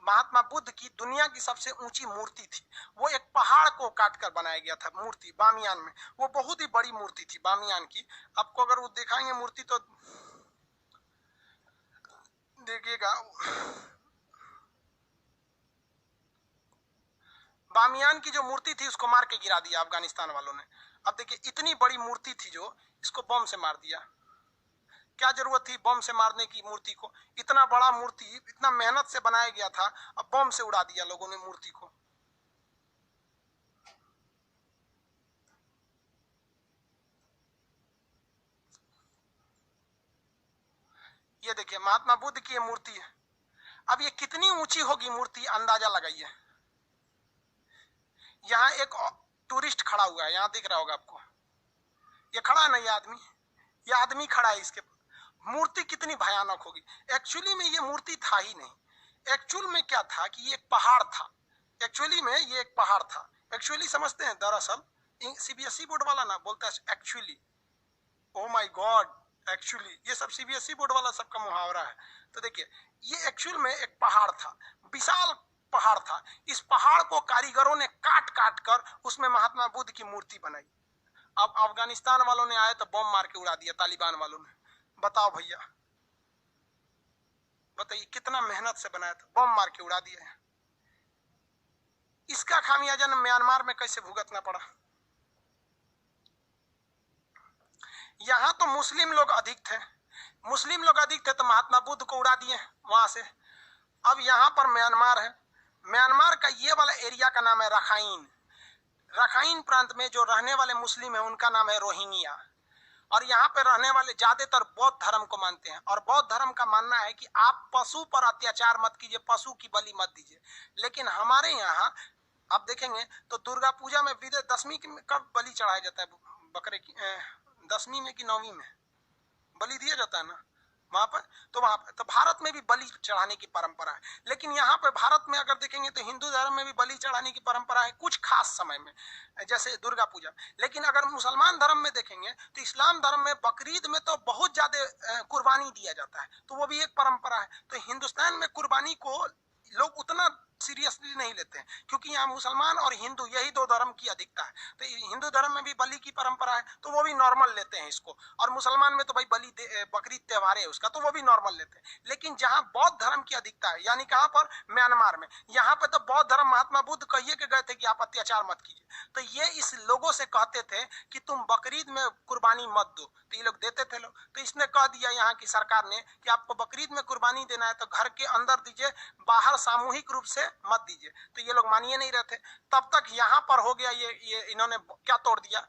महात्मा बुद्ध की दुनिया की सबसे ऊंची मूर्ति थी। वो एक पहाड़ को काटकर बनाया गया था मूर्ति बामियान में। वो बहुत ही बड़ी मूर्ति थी बामियान की। आपको अगर वो दिखाएंगे मूर्ति तो देखिएगा, बामियान की जो मूर्ति थी उसको मार के गिरा दिया अफगानिस्तान वालों ने। अब देखिए इतनी बड़ी मूर्ति थी जो, इसको बम से मार दिया। क्या जरूरत थी बम से मारने की मूर्ति को? इतना बड़ा मूर्ति इतना मेहनत से बनाया गया था, अब बम से उड़ा दिया लोगों ने मूर्ति को। ये देखिए महात्मा बुद्ध की ये मूर्ति है। अब ये कितनी ऊंची होगी मूर्ति, अंदाजा लगाइए। यहाँ एक टूरिस्ट खड़ा हुआ है, यहाँ दिख रहा होगा आपको, ये खड़ा है ना, ये आदमी खड़ा है। इसके मूर्ति कितनी भयानक होगी। एक्चुअली में ये मूर्ति था ही नहीं। एक्चुअल में क्या था कि ये एक पहाड़ था। एक्चुअली में ये एक पहाड़ था। एक्चुअली समझते हैं, दरअसल सीबीएसई बोर्ड वाला ना बोलता है actually, oh my God, actually ये सब सीबीएसई बोर्ड वाला सबका मुहावरा है। तो देखिए ये एक्चुअल में एक पहाड़ था, विशाल पहाड़ था। इस पहाड़ को कारीगरों ने काट काट कर उसमें महात्मा बुद्ध की मूर्ति बनाई। अब अफगानिस्तान वालों ने आए तो बम मार के उड़ा दिया, तालिबान वालों ने। बताओ भैया, बताइए कितना मेहनत से बनाया था, बम मार के उड़ा दिया है। इसका खामियाजा म्यांमार में कैसे भुगतना पड़ा। यहां तो मुस्लिम लोग अधिक थे, तो महात्मा बुद्ध को उड़ा दिए वहां से। अब यहां पर म्यांमार है। म्यांमार का ये वाला एरिया का नाम है रखाइन। रखाइन प्रांत में जो रहने वाले मुस्लिम है उनका नाम है रोहिंग्या। और यहाँ पे रहने वाले ज्यादातर बौद्ध धर्म को मानते हैं। और बौद्ध धर्म का मानना है कि आप पशु पर अत्याचार मत कीजिए, पशु की बलि मत दीजिए। लेकिन हमारे यहाँ आप देखेंगे तो दुर्गा पूजा में दशमी कब बलि चढ़ाया जाता है, बकरे की 10वीं में कि 9वीं में बलि दिया जाता है ना वहां पर। तो वहां पर तो भारत में भी बलि चढ़ाने की परंपरा है। लेकिन यहाँ पे भारत में अगर देखेंगे तो हिंदू धर्म में भी बलि चढ़ाने की परंपरा है कुछ खास समय में, जैसे दुर्गा पूजा। लेकिन अगर मुसलमान धर्म में देखेंगे तो इस्लाम धर्म में बकरीद में तो बहुत ज्यादा कुर्बानी दिया जाता है, तो वो भी एक परंपरा है। तो हिंदुस्तान में कुर्बानी को लोग उतना सीरियसली नहीं लेते हैं, क्योंकि यहाँ मुसलमान और हिंदू यही दो धर्म की अधिकता है। तो हिंदू धर्म में भी बलि की परंपरा है तो वो भी नॉर्मल लेते हैं इसको। और मुसलमान में तो भाई बकरीद त्योहार है उसका, तो वो भी नॉर्मल लेते हैं। लेकिन जहाँ बौद्ध धर्म की अधिकता है, यानी कहाँ पर, म्यांमार में, यहाँ पे तो बौद्ध धर्म महात्मा बुद्ध कहिए के गए थे कि आप अत्याचार मत कीजिए। तो ये इस लोगों से कहते थे कि तुम बकरीद में कुर्बानी मत दो, तो ये लोग देते थे लोग। तो इसने कह दिया यहाँ की सरकार ने कि आपको बकरीद में कुर्बानी देना है तो घर के अंदर दीजिए, बाहर सामूहिक रूप से मत दीजिए। तो ये लोग मानिए नहीं रहते। तब तक यहाँ पर हो गया ये इन्होंने क्या तोड़ दिया,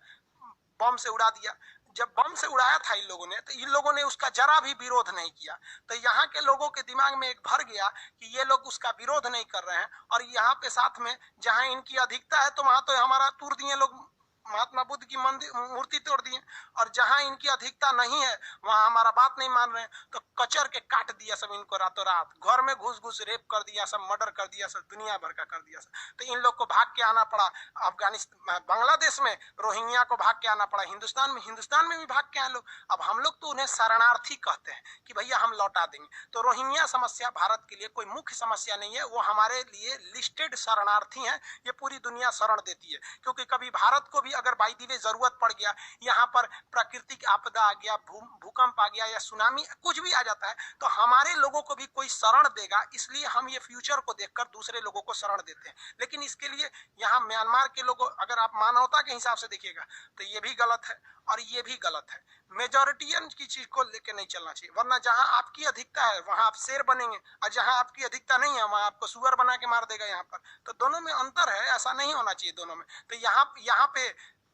बम से उड़ा दिया। जब बम से उड़ाया था इन लोगों ने, तो इन लोगों ने उसका जरा भी विरोध नहीं किया। तो यहाँ के लोगों के दिमाग में एक भर गया कि ये लोग उसका विरोध नहीं कर रहे हैं। और यहाँ पे साथ में जहाँ इनकी अधिकता है तो वहां तो हमारा तोड़ दिए लोग, महात्मा बुद्ध की मूर्ति तोड़ दिए। और जहां इनकी अधिकता नहीं है वहां हमारा बात नहीं मान रहे हैं, तो कचर के काट दिया सब इनको रातों रात। घर में घुस घुस रेप कर दिया सब, मर्डर कर दिया सब, दुनिया भर का कर दिया सब। तो इन लोग को भाग के आना पड़ा अफगानिस्तान, बांग्लादेश में रोहिंग्या को भाग के आना पड़ा, हिंदुस्तान में भी भाग के आए लोग। अब हम लोग तो उन्हें शरणार्थी कहते हैं कि भैया हम लौटा देंगे। तो रोहिंग्या समस्या भारत के लिए कोई मुख्य समस्या नहीं है, वो हमारे लिए लिस्टेड शरणार्थी हैं। ये पूरी दुनिया शरण देती है, क्योंकि कभी भारत को भी अगर बाई दी वे जरूरत पड़ गया, यहाँ पर प्राकृतिक आपदा आ गया, भूकंप आ गया या सुनामी कुछ भी आ जाता है, तो हमारे लोगों को भी कोई शरण देगा। इसलिए हम ये फ्यूचर को देखकर दूसरे लोगों को शरण देते हैं। लेकिन इसके लिए यहाँ म्यांमार के लोगों, अगर आप मानवता के हिसाब से देखिएगा तो ये भी गलत है और ये भी गलत है। मेजोरिटियन की चीज को लेकर नहीं चलना चाहिए, वरना जहां आपकी अधिकता है वहां आप शेर बनेंगे, और जहां आपकी अधिकता नहीं है वहां आपको सुअर बना के मार देगा यहाँ पर। तो दोनों में अंतर है, ऐसा नहीं होना चाहिए दोनों में। तो यहाँ पे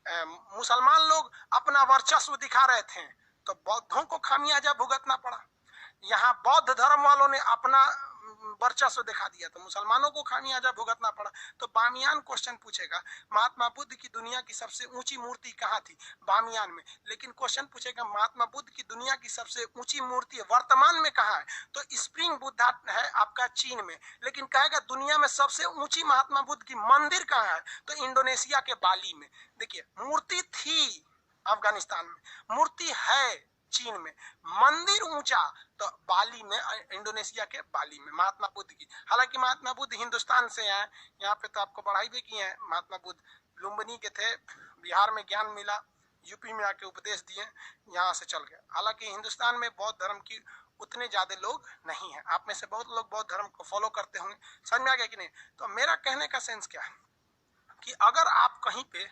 मुसलमान लोग अपना वर्चस्व दिखा रहे थे तो बौद्धों को खामियाजा भुगतना पड़ा। यहाँ बौद्ध धर्म वालों ने अपना वर्चस्व दिखा दिया तो मुसलमानों को खामियाजा भुगतना पड़ा। तो बामियान क्वेश्चन पूछेगा महात्मा बुद्ध की दुनिया की सबसे ऊंची मूर्ति कहाँ थी, बामियान में। लेकिन क्वेश्चन पूछेगा महात्मा बुद्ध की दुनिया की सबसे ऊंची मूर्ति वर्तमान में कहाँ है, तो स्प्रिंग बुद्धा है आपका चीन में। लेकिन कहेगा दुनिया में सबसे ऊंची महात्मा बुद्ध की मंदिर कहाँ है, तो इंडोनेशिया के बाली में। देखिए मूर्ति थी अफगानिस्तान में, मूर्ति है चीन में, मंदिर ऊंचा तो बाली में, इंडोनेशिया के बाली में महात्मा बुद्ध की। हालांकि महात्मा बुद्ध हिंदुस्तान से आए, यहाँ पे तो आपको पढ़ाई भी की है। महात्मा बुद्ध लुम्बिनी के थे, बिहार में ज्ञान मिला, यूपी में आके उपदेश दिए, यहाँ से चल गए। हालांकि हिंदुस्तान में बौद्ध धर्म की उतने ज्यादा लोग नहीं है। आप में से बहुत लोग बौद्ध धर्म को फॉलो करते होंगे, समझ में आ गया कि नहीं। तो मेरा कहने का सेंस क्या है कि अगर आप कहीं पे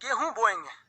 गेहूं बोएंगे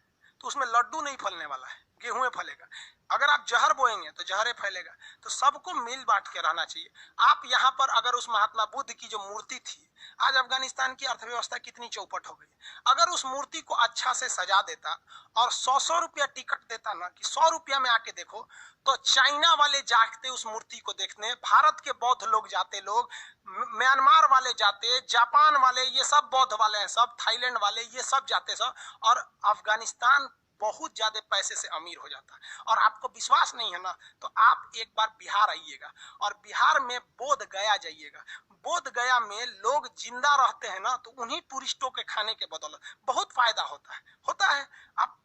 तो उसमें लड्डू नहीं फलने वाला है, गेहूं फलेगा। अगर आप जहर बोएंगे तो जहरे फैलेगा। तो सबको मिल बांट के रहना चाहिए। आप यहाँ पर अगर उस महात्मा बुद्ध की जो मूर्ति थी आज अफगानिस्तान की अर्थव्यवस्था कितनी चौपट हो गई। अगर उस मूर्ति को अच्छा से सजा देता और 100-100 रुपया टिकट देता ना कि 100 रुपया में आके देखो, तो चाइना वाले जाते उस मूर्ति को देखने, भारत के बौद्ध लोग जाते, लोग म्यांमार वाले जाते, जापान वाले, ये सब बौद्ध वाले हैं सब, थाईलैंड वाले, ये सब जाते सब, और अफगानिस्तान बहुत ज्यादा पैसे से अमीर हो जाता है। और आपको विश्वास नहीं है ना, तो आप एक बार बिहार आइएगा और बिहार में बोध गया जाइएगा। बोध गया में लोग जिंदा रहते हैं ना, तो उन्हीं टूरिस्टों के खाने के बदौलत बहुत फायदा होता है। आप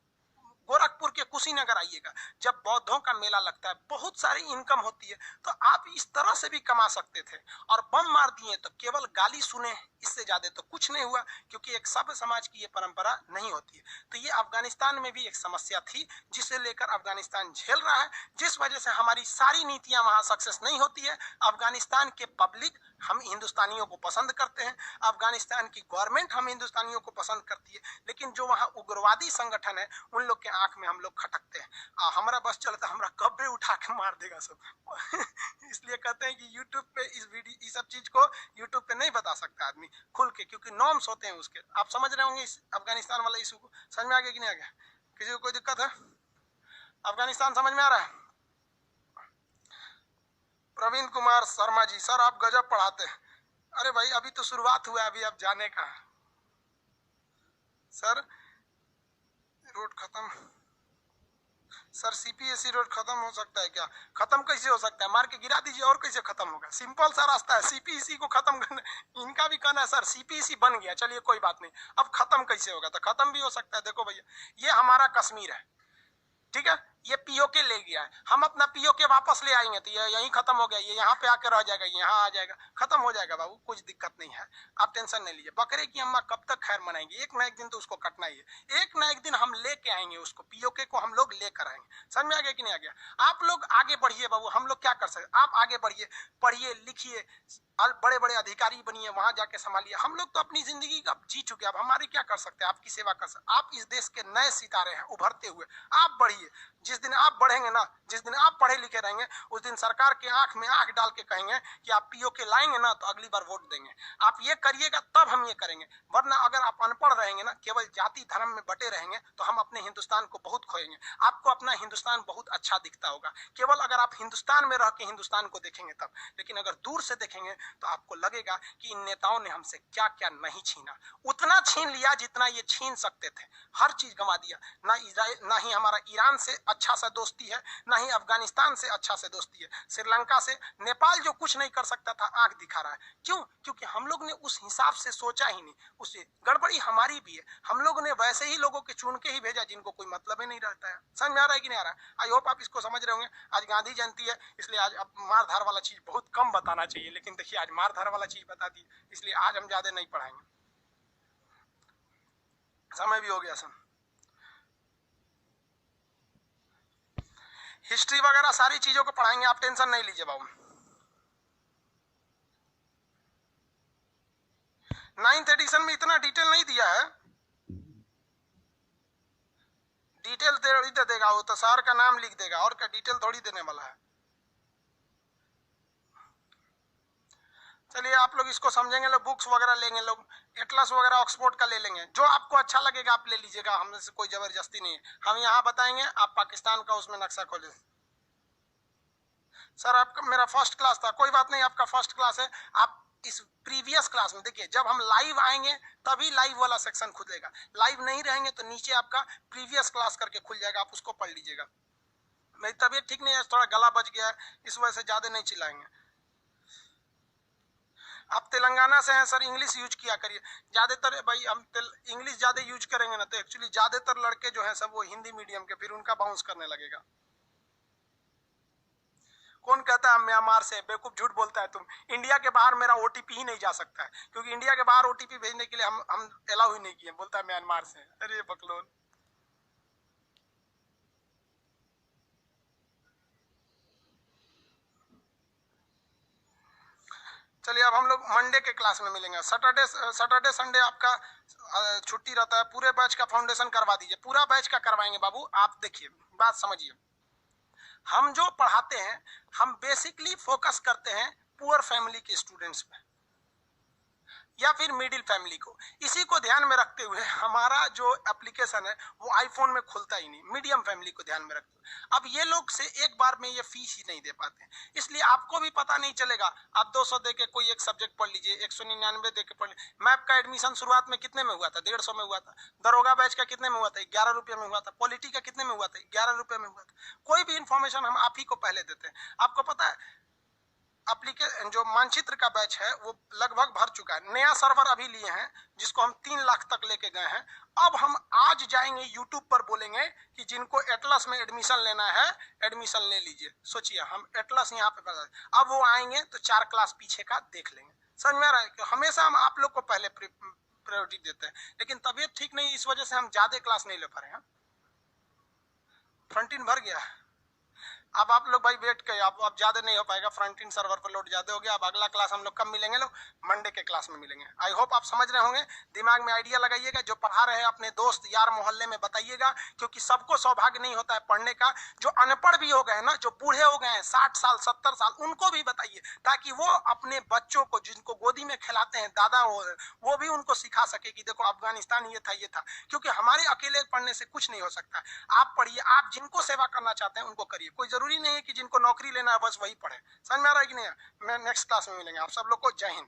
गोरखपुर के कुशीनगर आइएगा, जब बौद्धों का मेला लगता है, बहुत सारी इनकम होती है, तो आप इस तरह से भी कमा सकते थे। और बम मार दिए तो केवल गाली सुने, इससे ज्यादा तो कुछ नहीं हुआ, क्योंकि एक सभ्य समाज की ये परंपरा नहीं होती है। तो ये अफगानिस्तान में भी एक समस्या थी, जिसे लेकर अफगानिस्तान झेल रहा है, जिस वजह से हमारी सारी नीतियां वहां सक्सेस नहीं होती है। अफगानिस्तान के पब्लिक हम हिंदुस्तानियों को पसंद करते हैं, अफगानिस्तान की गवर्नमेंट हम हिंदुस्तानियों को पसंद करती है, लेकिन जो वहाँ उग्रवादी संगठन है, उन लोग के आंख में हम लोग खटकते हैं। हमारा बस चलता, हमारा कब्रे उठा के मार देगा सब। इसलिए कहते हैं कि यूट्यूब पे इस सब चीज को यूट्यूब पे नहीं बता सकता आदमी खुल के, क्योंकि नॉर्म्स होते हैं उसके। आप समझ रहे होंगे इस अफगानिस्तान वाला इशू को, समझ में आ गया कि नहीं आ गया? किसी को कोई दिक्कत है? अफगानिस्तान समझ में आ रहा है? प्रवीण कुमार शर्मा जी, सर आप गजब पढ़ाते हैं। अरे भाई अभी तो शुरुआत हुआ है, अभी अब जाने का। सर रोड खत्म, सर सीपीएससी रोड खत्म हो सकता है क्या? खत्म कैसे हो सकता है? मार के गिरा दीजिए, और कैसे खत्म होगा? सिंपल सा रास्ता है, सीपीएससी को खत्म करना। इनका भी कहना है सर सीपीएससी बन गया, चलिए कोई बात नहीं, अब खत्म कैसे होगा? तो खत्म भी हो सकता है। देखो भैया, ये हमारा कश्मीर है, ठीक है, ये पीओके ले गया है, हम अपना पीओके वापस ले आएंगे तो ये यहीं खत्म हो गया, ये यहाँ पे आके रह जाएगा, यहाँ आ जाएगा, खत्म हो जाएगा बाबू, कुछ दिक्कत नहीं है, आप टेंशन नहीं लीजिए। बकरे की अम्मा कब तक खैर मनाएंगे? एक ना एक दिन तो उसको कटना ही है, एक ना एक दिन हम लेके आएंगे उसको, पीओके को हम लोग लेकर आएंगे। समझ में आ गया कि नहीं आ गया? आप लोग आगे बढ़िए बाबू, हम लोग क्या कर सकते? आप आगे बढ़िए, पढ़िए लिखिए, बड़े बड़े अधिकारी बनिए, वहां जाके संभालिए। हम लोग तो अपनी जिंदगी का जी चुके, अब हमारी क्या कर सकते हैं? आपकी सेवा कर सकते, आप इस देश के नए सितारे हैं उभरते हुए, आप बढ़िए। जिस दिन आप बढ़ेंगे ना, जिस दिन आप पढ़े लिखे रहेंगे, उस दिन सरकार के आंख में आंख डाल के कहेंगे कि आप पीओके लाएंगे ना तो अगली बार वोट देंगे। आप ये करिएगा तब हम ये करेंगे, वरना अगर आप अनपढ़ रहेंगे ना, केवल जाति धर्म में बटे रहेंगे, तो हम अपने हिंदुस्तान को बहुत खोएंगे। आपको अपना हिंदुस्तान बहुत अच्छा दिखता होगा केवल अगर आप हिंदुस्तान में रह के हिंदुस्तान को देखेंगे तब, लेकिन अगर दूर से देखेंगे तो आपको लगेगा कि इन नेताओं ने हमसे क्या क्या नहीं छीना। उतना छीन लिया जितना ये छीन सकते थे, हर चीज गंवा दिया। ना ही हमारा ईरान से अच्छा सा दोस्ती है, ना ही अफगानिस्तान से अच्छा से दोस्ती है, श्रीलंका से, नेपाल जो कुछ नहीं कर सकता था आंख दिखा रहा है। क्यों? क्योंकि हम लोग ने उस हिसाब से सोचा ही नहीं। उससे गड़बड़ी हमारी भी है, हम लोग ने वैसे ही लोगों के चुन के ही भेजा जिनको कोई मतलब ही नहीं रहता है। समझ में आ रहा है कि नहीं आ रहा है? आई होप आप इसको समझ रहे होंगे। आज गांधी जयंती है, इसलिए आज अब मारधार वाला चीज बहुत कम बताना चाहिए, लेकिन देखिए आज मारधार वाला चीज बता दी, इसलिए आज हम ज्यादा नहीं पढ़ाएंगे, समय भी हो गया सर। हिस्ट्री वगैरह सारी चीजों को पढ़ाएंगे, आप टेंशन नहीं लीजिए बाबू। 9th एडिशन में इतना डिटेल नहीं दिया है, डिटेल थोड़ी दे देगा वो तो, सर का नाम लिख देगा, और क्या डिटेल थोड़ी देने वाला है। चलिए आप लोग इसको समझेंगे, लोग बुक्स वगैरह लेंगे, लोग एटलस वगैरह ऑक्सफोर्ड का ले लेंगे, जो आपको अच्छा लगेगा आप ले लीजिएगा, हमने से कोई जबरदस्ती नहीं है। हम यहाँ बताएंगे, आप पाकिस्तान का उसमें नक्शा खोले। सर आपका मेरा फर्स्ट क्लास था, कोई बात नहीं, आपका फर्स्ट क्लास है। आप इस प्रीवियस क्लास में देखिए, जब हम लाइव आएंगे तभी लाइव वाला सेक्शन खुलेगा, लाइव नहीं रहेंगे तो नीचे आपका प्रीवियस क्लास करके खुल जाएगा, आप उसको पढ़ लीजिएगा। मेरी तबीयत ठीक नहीं है, थोड़ा गला बच गया है, इस वजह से ज्यादा नहीं चिल्लाएंगे। आप तेलंगाना से हैं सर, इंग्लिश यूज किया करिए ज्यादातर। भाई हम इंग्लिश ज्यादा यूज करेंगे ना तो एक्चुअली ज्यादातर लड़के जो हैं सब वो हिंदी मीडियम के, फिर उनका बाउंस करने लगेगा। कौन कहता है म्यांमार से? बेवकूफ, झूठ बोलता है तुम। इंडिया के बाहर मेरा ओटीपी ही नहीं जा सकता है, क्योंकि इंडिया के बाहर ओटीपी भेजने के लिए हम अलाउ ही नहीं किए। बोलता है म्यांमार से, अरे बकलोन। चलिए अब हम लोग मंडे के क्लास में मिलेंगे। सैटरडे संडे आपका छुट्टी रहता है। पूरे बैच का फाउंडेशन करवा दीजिए, पूरा बैच का करवाएंगे बाबू। आप देखिए, बात समझिए, हम जो पढ़ाते हैं हम बेसिकली फोकस करते हैं पुअर फैमिली के स्टूडेंट्स पे। या फिर मिडिल फैमिली को। इसी को ध्यान में रखते हुए हमारा जो एप्लीकेशन है वो आईफोन में खुलता ही नहीं, मीडियम फैमिली को ध्यान में रखते हुए। अब ये लोग से एक बार में ये फीस ही नहीं दे पाते, इसलिए आपको भी पता नहीं चलेगा। आप 200 दे के कोई एक सब्जेक्ट पढ़ लीजिए, 199 दे के पढ़ लीजिए। मैप का एडमिशन शुरुआत में कितने में हुआ था? 150 में हुआ था। दरोगा बैच का कितने में हुआ था? 11 रुपये में हुआ था। पॉलिटी का कितने में हुआ था? 11 रुपये में हुआ था। कोई भी इंफॉर्मेशन हम आप ही को पहले देते हैं। आपको पता है एप्लीकेशन जो मानचित्र का बैच है वो लगभग भर चुका है। नया सर्वर अभी लिए हैं जिसको हम 3 लाख तक लेके गए हैं। अब हम आज जाएंगे यूट्यूब पर बोलेंगे कि जिनको एटलस में एडमिशन लेना है एडमिशन ले लीजिए। सोचिए हम एटलस यहाँ पे बता, अब वो आएंगे तो 4 क्लास पीछे का देख लेंगे। समझ में आ रहा है कि हमेशा हम आप लोग को पहले प्रायोरिटी देते हैं, लेकिन तबीयत ठीक नहीं इस वजह से हम ज्यादा क्लास नहीं ले पा रहे हैं। फ्रंट इन भर गया। अब आप लोग भाई वेट करिए, अब ज्यादा नहीं हो पाएगा, फ्रंट इन सर्वर पर लोड ज्यादा हो गया। अब अगला क्लास हम लोग कब मिलेंगे? लोग मंडे के क्लास में मिलेंगे। आई होप आप समझ रहे होंगे। दिमाग में आइडिया लगाइएगा, जो पढ़ा रहे हैं अपने दोस्त यार मोहल्ले में बताइएगा, क्योंकि सबको सौभाग्य नहीं होता है पढ़ने का। जो अनपढ़ भी हो गए ना, जो बूढ़े हो गए हैं 60 साल 70 साल, उनको भी बताइए ताकि वो अपने बच्चों को जिनको गोदी में खिलाते हैं दादा वो भी उनको सिखा सके कि देखो अफगानिस्तान ये था ये था। क्योंकि हमारे अकेले पढ़ने से कुछ नहीं हो सकता। आप पढ़िए, आप जिनको सेवा करना चाहते हैं उनको करिए। कोई जरूरी नहीं है कि जिनको नौकरी लेना है बस वही पढ़े। समझ में आ रहा है कि नहीं? मैं नेक्स्ट क्लास में मिलेंगे। आप सब लोग को जय हिंद।